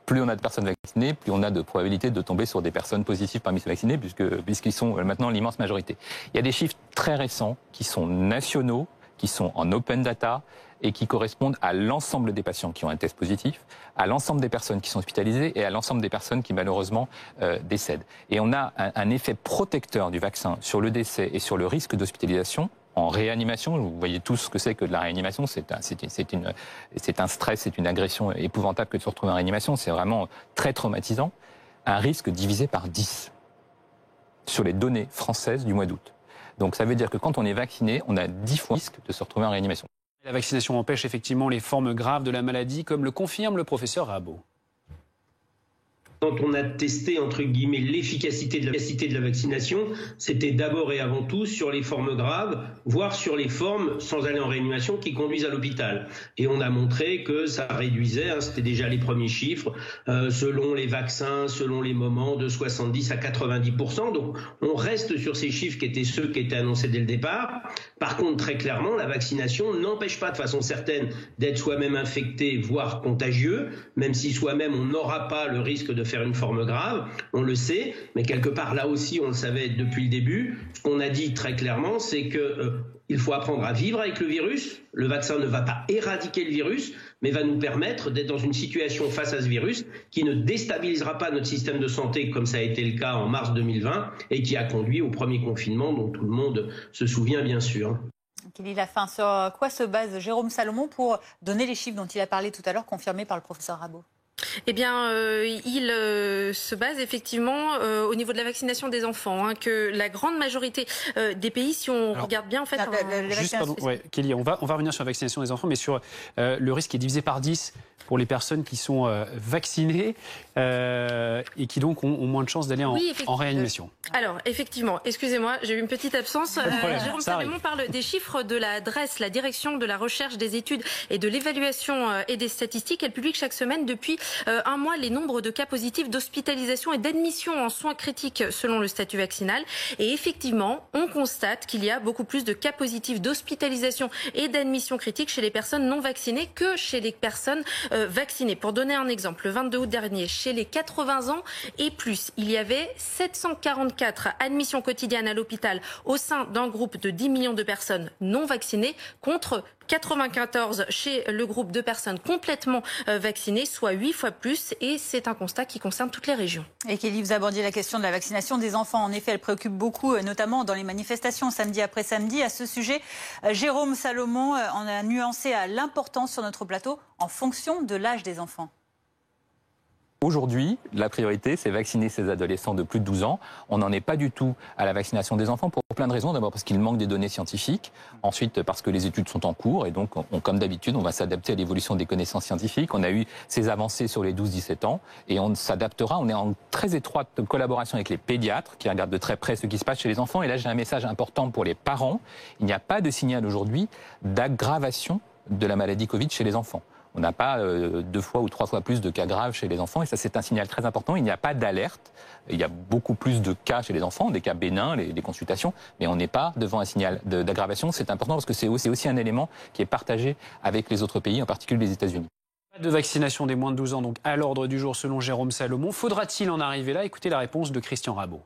plus on a de personnes vaccinées, plus on a de probabilité de tomber sur des personnes positives parmi ces vaccinés, puisqu'ils sont maintenant l'immense majorité. Il y a des chiffres très récents qui sont nationaux, qui sont en open data et qui correspondent à l'ensemble des patients qui ont un test positif, à l'ensemble des personnes qui sont hospitalisées et à l'ensemble des personnes qui malheureusement décèdent. Et on a un effet protecteur du vaccin sur le décès et sur le risque d'hospitalisation en réanimation. Vous voyez tous ce que c'est que de la réanimation. C'est un stress, c'est une agression épouvantable que de se retrouver en réanimation. C'est vraiment très traumatisant. Un risque divisé par 10 sur les données françaises du mois d'août. Donc ça veut dire que quand on est vacciné, on a 10 fois le risque de se retrouver en réanimation. La vaccination empêche effectivement les formes graves de la maladie, comme le confirme le professeur Rabault. Quand on a testé, entre guillemets, l'efficacité de la vaccination, c'était d'abord et avant tout sur les formes graves, voire sur les formes, sans aller en réanimation, qui conduisent à l'hôpital. Et on a montré que ça réduisait, c'était déjà les premiers chiffres, selon les vaccins, selon les moments, de 70 à 90%. Donc on reste sur ces chiffres qui étaient ceux qui étaient annoncés dès le départ. Par contre, très clairement, la vaccination n'empêche pas de façon certaine d'être soi-même infecté, voire contagieux, même si soi-même on n'aura pas le risque de faire une forme grave, on le sait, mais quelque part là aussi on le savait depuis le début. Ce qu'on a dit très clairement, c'est que il faut apprendre à vivre avec le virus. Le vaccin ne va pas éradiquer le virus, mais va nous permettre d'être dans une situation face à ce virus qui ne déstabilisera pas notre système de santé comme ça a été le cas en mars 2020 et qui a conduit au premier confinement dont tout le monde se souvient bien sûr. Kelly Lafin, sur quoi se base Jérôme Salomon pour donner les chiffres dont il a parlé tout à l'heure, confirmés par le professeur Rabault? Eh bien, il se base effectivement au niveau de la vaccination des enfants, que la grande majorité des pays, si on regarde bien en fait... Kelly, on va revenir sur la vaccination des enfants, mais sur le risque qui est divisé par 10 pour les personnes qui sont vaccinées et qui donc ont moins de chances d'aller en réanimation. Alors, effectivement, excusez-moi, j'ai eu une petite absence. Jérôme Salomon parle des chiffres de la DRES, la Direction de la Recherche, des Études et de l'Évaluation et des Statistiques. Elle publie chaque semaine depuis un mois les nombres de cas positifs d'hospitalisation et d'admission en soins critiques selon le statut vaccinal. Et effectivement, on constate qu'il y a beaucoup plus de cas positifs d'hospitalisation et d'admission critique chez les personnes non vaccinées que chez les personnes vaccinées. Pour donner un exemple, le 22 août dernier, chez les 80 ans et plus, il y avait 744 admissions quotidiennes à l'hôpital au sein d'un groupe de 10 millions de personnes non vaccinées contre 94 chez le groupe de personnes complètement vaccinées, soit 8 fois plus, et c'est un constat qui concerne toutes les régions. Et Kelly, vous abordiez la question de la vaccination des enfants. En effet, elle préoccupe beaucoup, notamment dans les manifestations samedi après samedi. À ce sujet, Jérôme Salomon en a nuancé à l'importance sur notre plateau en fonction de l'âge des enfants. Aujourd'hui, la priorité, c'est vacciner ces adolescents de plus de 12 ans. On n'en est pas du tout à la vaccination des enfants pour plein de raisons. D'abord parce qu'il manque des données scientifiques. Ensuite, parce que les études sont en cours. Et donc, comme d'habitude, on va s'adapter à l'évolution des connaissances scientifiques. On a eu ces avancées sur les 12-17 ans. Et on s'adaptera. On est en très étroite collaboration avec les pédiatres qui regardent de très près ce qui se passe chez les enfants. Et là, j'ai un message important pour les parents. Il n'y a pas de signal aujourd'hui d'aggravation de la maladie Covid chez les enfants. On n'a pas 2 fois ou 3 fois plus de cas graves chez les enfants et ça c'est un signal très important. Il n'y a pas d'alerte. Il y a beaucoup plus de cas chez les enfants, des cas bénins, les consultations, mais on n'est pas devant un signal d'aggravation. C'est important parce que c'est aussi un élément qui est partagé avec les autres pays, en particulier les États-Unis. Pas de vaccination des moins de 12 ans donc à l'ordre du jour selon Jérôme Salomon. Faudra-t-il en arriver là? Écoutez la réponse de Christian Rabault.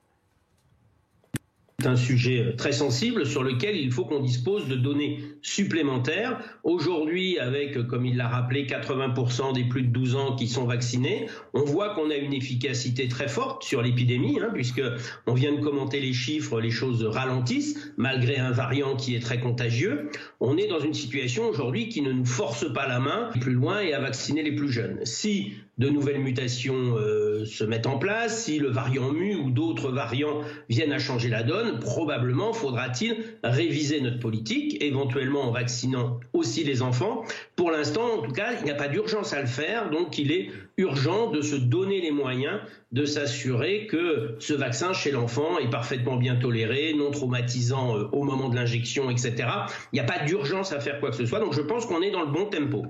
C'est un sujet très sensible sur lequel il faut qu'on dispose de données supplémentaires. Aujourd'hui, avec, comme il l'a rappelé, 80% des plus de 12 ans qui sont vaccinés, on voit qu'on a une efficacité très forte sur l'épidémie, puisque on vient de commenter les chiffres, les choses ralentissent, malgré un variant qui est très contagieux. On est dans une situation aujourd'hui qui ne nous force pas la main plus loin et à vacciner les plus jeunes. Si de nouvelles mutations se mettent en place, si le variant mu ou d'autres variants viennent à changer la donne, probablement faudra-t-il réviser notre politique, éventuellement en vaccinant aussi les enfants. Pour l'instant, en tout cas, il n'y a pas d'urgence à le faire, donc il est urgent de se donner les moyens de s'assurer que ce vaccin chez l'enfant est parfaitement bien toléré, non traumatisant au moment de l'injection, etc. Il n'y a pas d'urgence à faire quoi que ce soit, donc je pense qu'on est dans le bon tempo.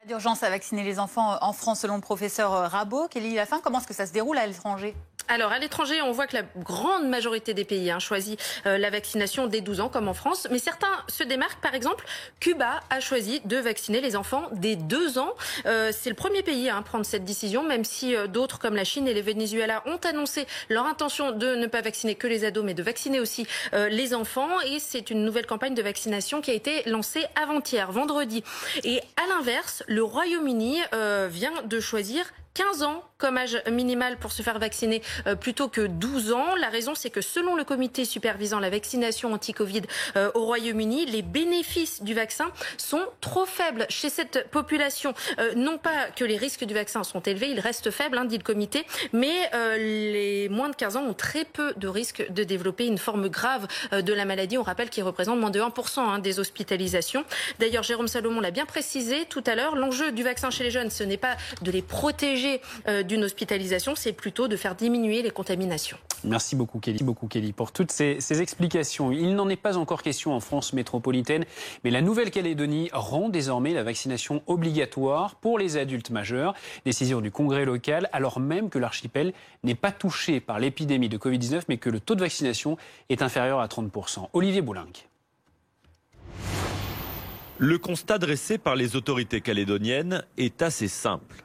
Pas d'urgence à vacciner les enfants en France selon le professeur Rabault. Kelly Lafin, comment est-ce que ça se déroule à l'étranger ? Alors, à l'étranger, on voit que la grande majorité des pays choisit la vaccination dès 12 ans, comme en France. Mais certains se démarquent. Par exemple, Cuba a choisi de vacciner les enfants dès 2 ans. C'est le premier pays à prendre cette décision, même si d'autres, comme la Chine et le Venezuela, ont annoncé leur intention de ne pas vacciner que les ados, mais de vacciner aussi les enfants. Et c'est une nouvelle campagne de vaccination qui a été lancée avant-hier, vendredi. Et à l'inverse, le Royaume-Uni vient de choisir 15 ans comme âge minimal pour se faire vacciner plutôt que 12 ans. La raison, c'est que selon le comité supervisant la vaccination anti-Covid au Royaume-Uni, les bénéfices du vaccin sont trop faibles chez cette population. Non pas que les risques du vaccin sont élevés, ils restent faibles, dit le comité, mais les moins de 15 ans ont très peu de risques de développer une forme grave de la maladie. On rappelle qu'ils représentent moins de 1% des hospitalisations. D'ailleurs, Jérôme Salomon l'a bien précisé tout à l'heure, l'enjeu du vaccin chez les jeunes, ce n'est pas de les protéger d'une hospitalisation, c'est plutôt de faire diminuer les contaminations. Merci beaucoup Kelly pour toutes ces explications. Il n'en est pas encore question en France métropolitaine, mais la Nouvelle-Calédonie rend désormais la vaccination obligatoire pour les adultes majeurs. Décision du Congrès local, alors même que l'archipel n'est pas touché par l'épidémie de Covid-19, mais que le taux de vaccination est inférieur à 30%. Olivier Boulinck. Le constat dressé par les autorités calédoniennes est assez simple.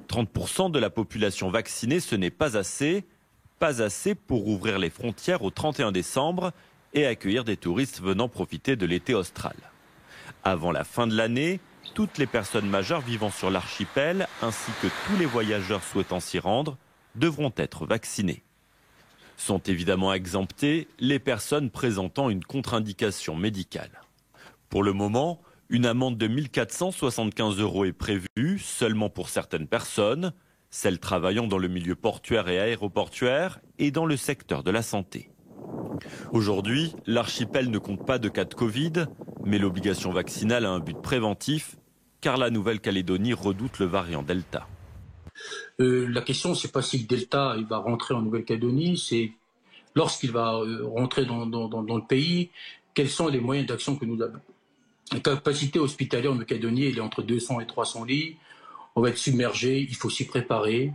30% de la population vaccinée, ce n'est pas assez pour ouvrir les frontières au 31 décembre et accueillir des touristes venant profiter de l'été austral. Avant la fin de l'année, toutes les personnes majeures vivant sur l'archipel, ainsi que tous les voyageurs souhaitant s'y rendre, devront être vaccinés. Sont évidemment exemptées les personnes présentant une contre-indication médicale. Pour le moment, une amende de 1 475 € est prévue seulement pour certaines personnes, celles travaillant dans le milieu portuaire et aéroportuaire et dans le secteur de la santé. Aujourd'hui, l'archipel ne compte pas de cas de Covid, mais l'obligation vaccinale a un but préventif, car la Nouvelle-Calédonie redoute le variant Delta. La question, c'est pas si le Delta il va rentrer en Nouvelle-Calédonie, c'est lorsqu'il va rentrer dans le pays, quels sont les moyens d'action que nous avons. La capacité hospitalière en Nouvelle-Calédonie, elle est entre 200 et 300 lits. On va être submergé, il faut s'y préparer.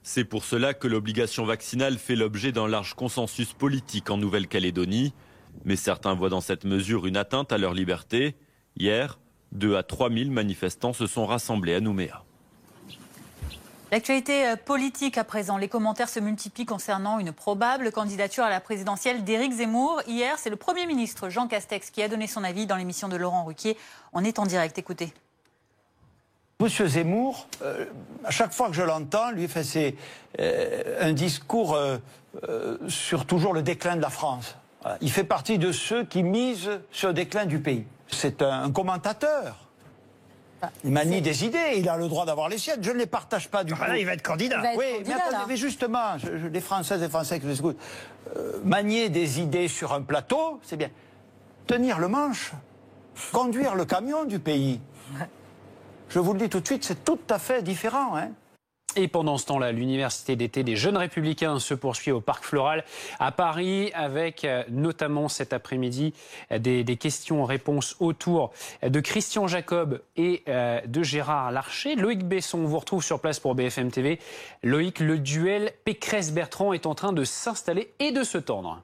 C'est pour cela que l'obligation vaccinale fait l'objet d'un large consensus politique en Nouvelle-Calédonie. Mais certains voient dans cette mesure une atteinte à leur liberté. Hier, 2 à 3 000 manifestants se sont rassemblés à Nouméa. L'actualité politique à présent. Les commentaires se multiplient concernant une probable candidature à la présidentielle d'Éric Zemmour. Hier, c'est le Premier ministre Jean Castex qui a donné son avis dans l'émission de Laurent Ruquier. On est en direct, écoutez. Monsieur Zemmour, à chaque fois que je l'entends, lui c'est un discours sur toujours le déclin de la France. Voilà. Il fait partie de ceux qui misent sur le déclin du pays. C'est un commentateur. Il manie des idées, il a le droit d'avoir les siennes. Je ne les partage pas du tout. Là, il va être candidat. Mais justement, les Françaises et Français qui les écoutent, manier des idées sur un plateau, c'est bien. Tenir le manche, conduire le camion du pays. Je vous le dis tout de suite, c'est tout à fait différent. Hein. Et pendant ce temps-là, l'université d'été des jeunes républicains se poursuit au Parc Floral à Paris avec notamment cet après-midi des questions-réponses autour de Christian Jacob et de Gérard Larcher. Loïc Besson vous retrouve sur place pour BFM TV. Loïc, le duel Pécresse-Bertrand est en train de s'installer et de se tendre.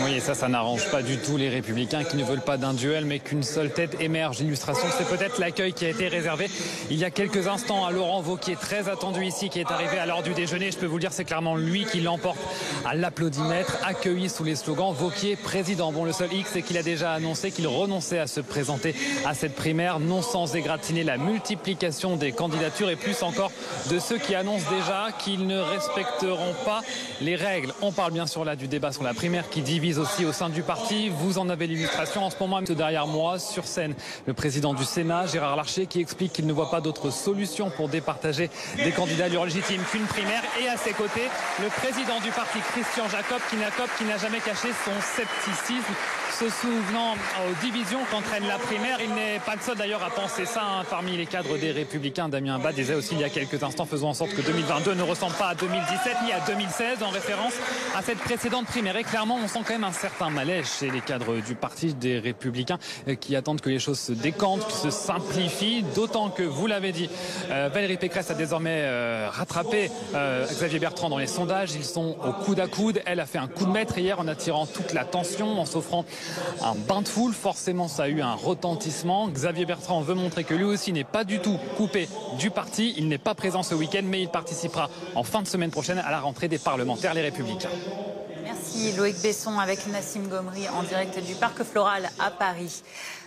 Oui, et ça n'arrange pas du tout les Républicains qui ne veulent pas d'un duel, mais qu'une seule tête émerge. L'illustration, c'est peut-être l'accueil qui a été réservé il y a quelques instants à Laurent Wauquiez, très attendu ici, qui est arrivé à l'heure du déjeuner. Je peux vous le dire, c'est clairement lui qui l'emporte à l'applaudimètre, accueilli sous les slogans Wauquiez président. Bon, le seul X, c'est qu'il a déjà annoncé qu'il renonçait à se présenter à cette primaire, non sans égratigner la multiplication des candidatures et plus encore de ceux qui annoncent déjà qu'ils ne respecteront pas les règles. On parle bien sûr là du débat sur la primaire qui divise aussi au sein du parti. Vous en avez l'illustration en ce moment, derrière moi, sur scène, le président du Sénat, Gérard Larcher, qui explique qu'il ne voit pas d'autre solution pour départager des candidatures légitimes qu'une primaire. Et à ses côtés, le président du parti, Christian Jacob, qui n'a jamais caché son scepticisme, se souvenant aux divisions qu'entraîne la primaire. Il n'est pas le seul d'ailleurs à penser ça. Parmi les cadres des Républicains, Damien Abad disait aussi il y a quelques instants, faisons en sorte que 2022 ne ressemble pas à 2017 ni à 2016, en référence à cette précédente primaire. Et clairement, on sent quand même un certain malaise chez les cadres du parti des Républicains qui attendent que les choses se décantent, se simplifient, d'autant que, vous l'avez dit, Valérie Pécresse a désormais rattrapé Xavier Bertrand dans les sondages. Ils sont au coude à coude. Elle a fait un coup de maître hier en attirant toute l'attention, en s'offrant un bain de foule. Forcément, ça a eu un retentissement. Xavier Bertrand veut montrer que lui aussi n'est pas du tout coupé du parti. Il n'est pas présent ce week-end, mais il participera en fin de semaine prochaine à la rentrée des parlementaires, les Républicains. Merci Loïc Besson avec Nassim Gomri en direct du Parc Floral à Paris.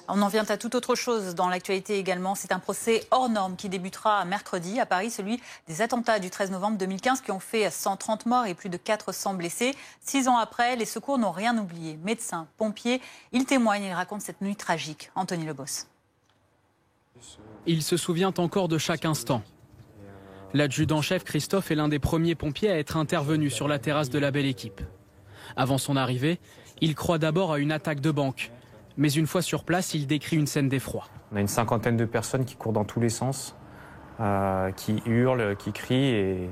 On en vient à toute autre chose dans l'actualité également. C'est un procès hors norme qui débutera mercredi à Paris, celui des attentats du 13 novembre 2015 qui ont fait 130 morts et plus de 400 blessés. 6 ans après, les secours n'ont rien oublié. Médecins, pompiers, ils témoignent et racontent cette nuit tragique. Anthony Lebos. Il se souvient encore de chaque instant. L'adjudant-chef Christophe est l'un des premiers pompiers à être intervenu sur la terrasse de la Belle Équipe. Avant son arrivée, il croit d'abord à une attaque de banque. Mais une fois sur place, il décrit une scène d'effroi. On a une cinquantaine de personnes qui courent dans tous les sens, qui hurlent, qui crient,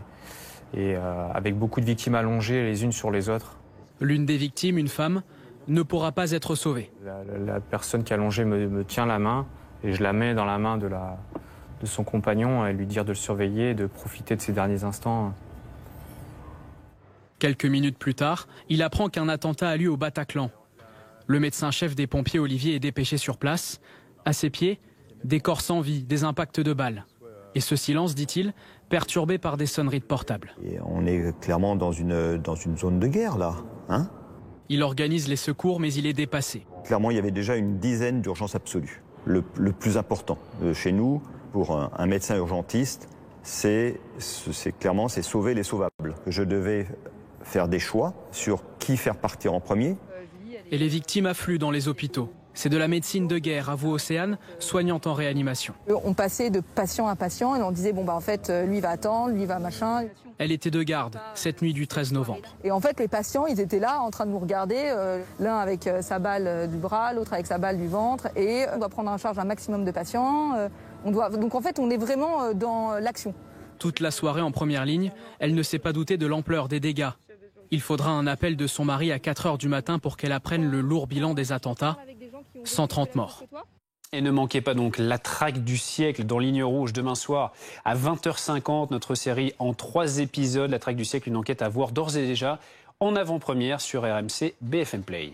et avec beaucoup de victimes allongées les unes sur les autres. L'une des victimes, une femme, ne pourra pas être sauvée. La personne qui est allongée me tient la main, et je la mets dans la main de son compagnon, et lui dire de le surveiller, de profiter de ses derniers instants. Quelques minutes plus tard, il apprend qu'un attentat a lieu au Bataclan. Le médecin-chef des pompiers, Olivier, est dépêché sur place. À ses pieds, des corps sans vie, des impacts de balles. Et ce silence, dit-il, perturbé par des sonneries de portable. Et on est clairement dans une zone de guerre, là. Hein ? Il organise les secours, mais il est dépassé. Clairement, il y avait déjà une dizaine d'urgences absolues. Le plus important chez nous, pour un médecin urgentiste, c'est sauver les sauvables. Je devais faire des choix sur qui faire partir en premier. Et les victimes affluent dans les hôpitaux. C'est de la médecine de guerre, avoue Océane, soignante en réanimation. On passait de patient à patient et on disait bon bah en fait lui va attendre, lui va machin. Elle était de garde cette nuit du 13 novembre. Et en fait les patients ils étaient là en train de nous regarder, l'un avec sa balle du bras, l'autre avec sa balle du ventre, et on doit prendre en charge un maximum de patients. Donc en fait on est vraiment dans l'action. Toute la soirée en première ligne, elle ne s'est pas doutée de l'ampleur des dégâts. Il faudra un appel de son mari à 4 h du matin pour qu'elle apprenne le lourd bilan des attentats. 130 morts. Et ne manquez pas donc la traque du siècle dans Ligne Rouge demain soir à 20h50. Notre série en 3 épisodes. La traque du siècle, une enquête à voir d'ores et déjà en avant-première sur RMC BFM Play.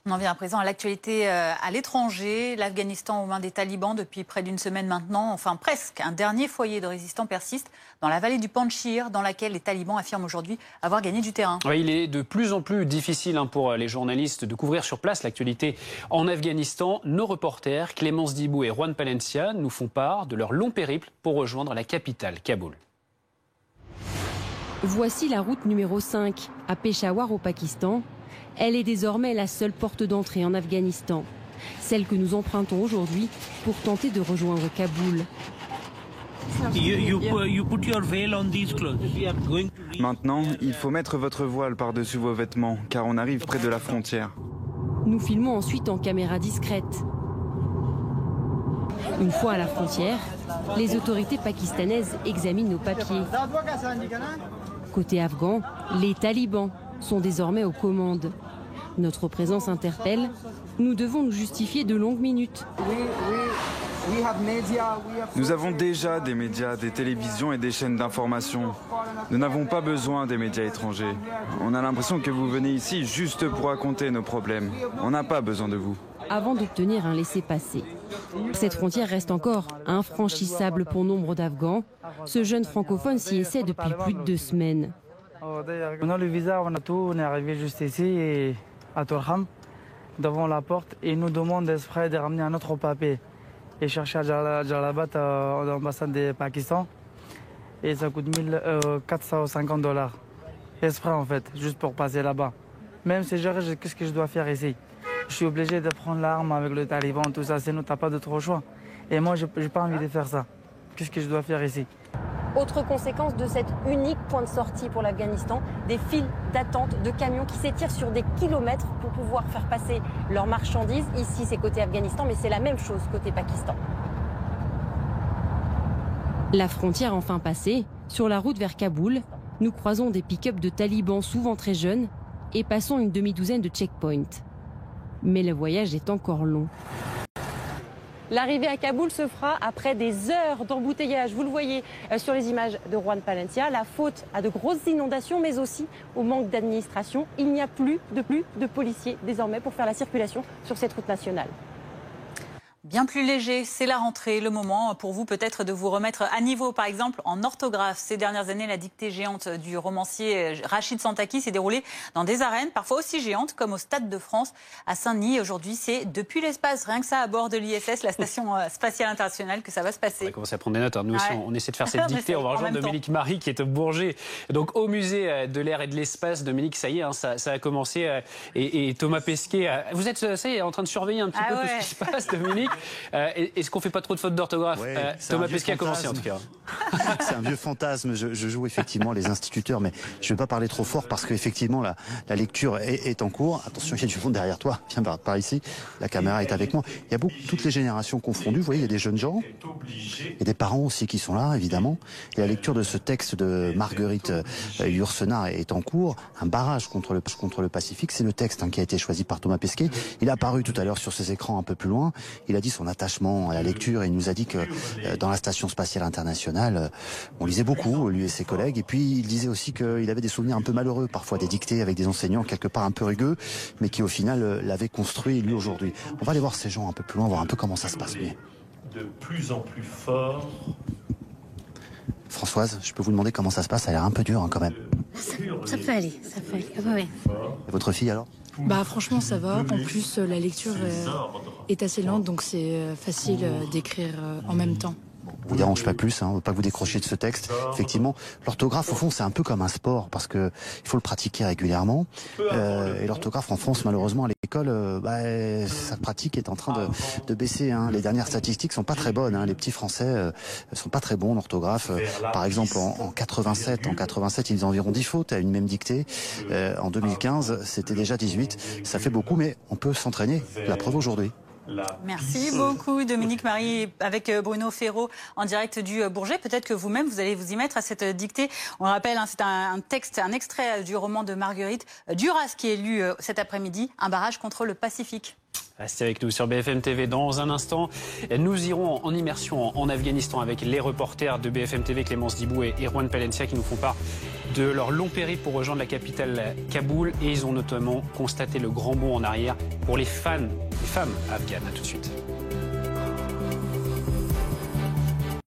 On en vient à présent à l'actualité à l'étranger. L'Afghanistan aux mains des talibans depuis près d'une semaine maintenant. Enfin presque. Un dernier foyer de résistants persiste dans la vallée du Panjshir, dans laquelle les talibans affirment aujourd'hui avoir gagné du terrain. Oui, il est de plus en plus difficile pour les journalistes de couvrir sur place l'actualité en Afghanistan. Nos reporters Clémence Dibou et Juan Palencia nous font part de leur long périple pour rejoindre la capitale, Kaboul. Voici la route numéro 5, à Peshawar au Pakistan. Elle est désormais la seule porte d'entrée en Afghanistan. celle que nous empruntons aujourd'hui pour tenter de rejoindre Kaboul. Maintenant, il faut mettre votre voile par-dessus vos vêtements, car on arrive près de la frontière. Nous filmons ensuite en caméra discrète. Une fois à la frontière, les autorités pakistanaises examinent nos papiers. Côté afghan, les talibans sont désormais aux commandes. Notre présence interpelle. Nous devons nous justifier de longues minutes. Nous avons déjà des médias, des télévisions et des chaînes d'information. Nous n'avons pas besoin des médias étrangers. On a l'impression que vous venez ici juste pour raconter nos problèmes. On n'a pas besoin de vous. Avant d'obtenir un laissez-passer. Cette frontière reste encore infranchissable pour nombre d'Afghans. Ce jeune francophone s'y essaie depuis plus de 2 semaines. On a le visa, on a tout, on est arrivé juste ici, à Torham, devant la porte, et ils nous demandent d'esprit de ramener un autre papier. Et chercher à Jalalabad, à l'ambassade du Pakistan, et ça coûte $450. Esprit en fait, juste pour passer là-bas. Même si j'arrive, qu'est-ce que je dois faire ici? Je suis obligé de prendre l'arme avec le taliban, tout ça, sinon t'as pas d'autre choix. Et moi, j'ai pas envie de faire ça. Qu'est-ce que je dois faire ici? Autre conséquence de cet unique point de sortie pour l'Afghanistan, des files d'attente de camions qui s'étirent sur des kilomètres pour pouvoir faire passer leurs marchandises. Ici, c'est côté Afghanistan, mais c'est la même chose côté Pakistan. La frontière enfin passée, sur la route vers Kaboul, nous croisons des pick-up de talibans souvent très jeunes et passons une demi-douzaine de checkpoints. Mais le voyage est encore long. L'arrivée à Kaboul se fera après des heures d'embouteillage. Vous le voyez sur les images de Juan Palencia. La faute à de grosses inondations, mais aussi au manque d'administration. Il n'y a plus de policiers désormais pour faire la circulation sur cette route nationale. Bien plus léger, c'est la rentrée, le moment pour vous peut-être de vous remettre à niveau, par exemple en orthographe. Ces dernières années, la dictée géante du romancier Rachid Santaki s'est déroulée dans des arènes, parfois aussi géantes, comme au Stade de France à Saint-Denis. Aujourd'hui, c'est depuis l'espace, rien que ça, à bord de l'ISS, la Station Spatiale Internationale, que ça va se passer. On va commencer à prendre des notes. Nous aussi, on essaie de faire cette dictée. On va rejoindre Dominique Marie, qui est au Bourget, donc au musée de l'air et de l'espace. Dominique, ça y est, ça a commencé. Et Thomas Pesquet, vous êtes, ça y est, en train de surveiller un petit peu tout ce qui se passe, Dominique. Est-ce qu'on fait pas trop de fautes d'orthographe? Thomas Pesquet a commencé en tout cas. C'est un vieux fantasme. Je joue effectivement les instituteurs, mais je ne vais pas parler trop fort parce qu'effectivement la lecture est en cours. Attention, il y a du monde derrière toi. Viens par ici. La caméra est avec moi. Il y a toutes les générations confondues. Vous voyez, il y a des jeunes gens. Il y a des parents aussi qui sont là, évidemment. Et la lecture de ce texte de Marguerite Yourcenar est en cours. Un barrage contre le Pacifique. C'est le texte qui a été choisi par Thomas Pesquet. Il est apparu tout à l'heure sur ses écrans un peu plus loin. Il a dit son attachement à la lecture et il nous a dit que dans la Station Spatiale Internationale, on lisait beaucoup, lui et ses collègues. Et puis il disait aussi qu'il avait des souvenirs un peu malheureux, parfois des dictées avec des enseignants quelque part un peu rugueux, mais qui au final l'avaient construit lui aujourd'hui. On va aller voir ces gens un peu plus loin, voir un peu comment ça se passe. De plus en plus fort. Françoise, je peux vous demander comment ça se passe? Ça a l'air un peu dur quand même. Ça peut aller, ça peut aller. Ah bah ouais. Et votre fille alors? Bah franchement ça va, en plus la lecture est assez lente donc c'est facile d'écrire en même temps. On vous dérange pas plus, on ne veut pas que vous décrochiez de ce texte. Effectivement, l'orthographe, au fond, c'est un peu comme un sport, parce que il faut le pratiquer régulièrement. Et l'orthographe en France, malheureusement, à l'école, sa pratique est en train de baisser. Les dernières statistiques sont pas très bonnes. Les petits Français sont pas très bons en orthographe. Par exemple, en 87, ils faisaient environ 10 fautes à une même dictée. En 2015, c'était déjà 18. Ça fait beaucoup, mais on peut s'entraîner. La preuve aujourd'hui. Merci beaucoup Dominique Marie avec Bruno Ferraud en direct du Bourget. Peut-être que vous-même vous allez vous y mettre à cette dictée. On le rappelle, c'est un texte, un extrait du roman de Marguerite Duras qui est lu cet après-midi, Un barrage contre le Pacifique. Restez avec nous sur BFM TV. Dans un instant, nous irons en immersion en Afghanistan avec les reporters de BFM TV, Clémence Dibou et Juan Palencia, qui nous font part de leur long périple pour rejoindre la capitale Kaboul. Et ils ont notamment constaté le grand bond en arrière pour les femmes afghanes. À tout de suite.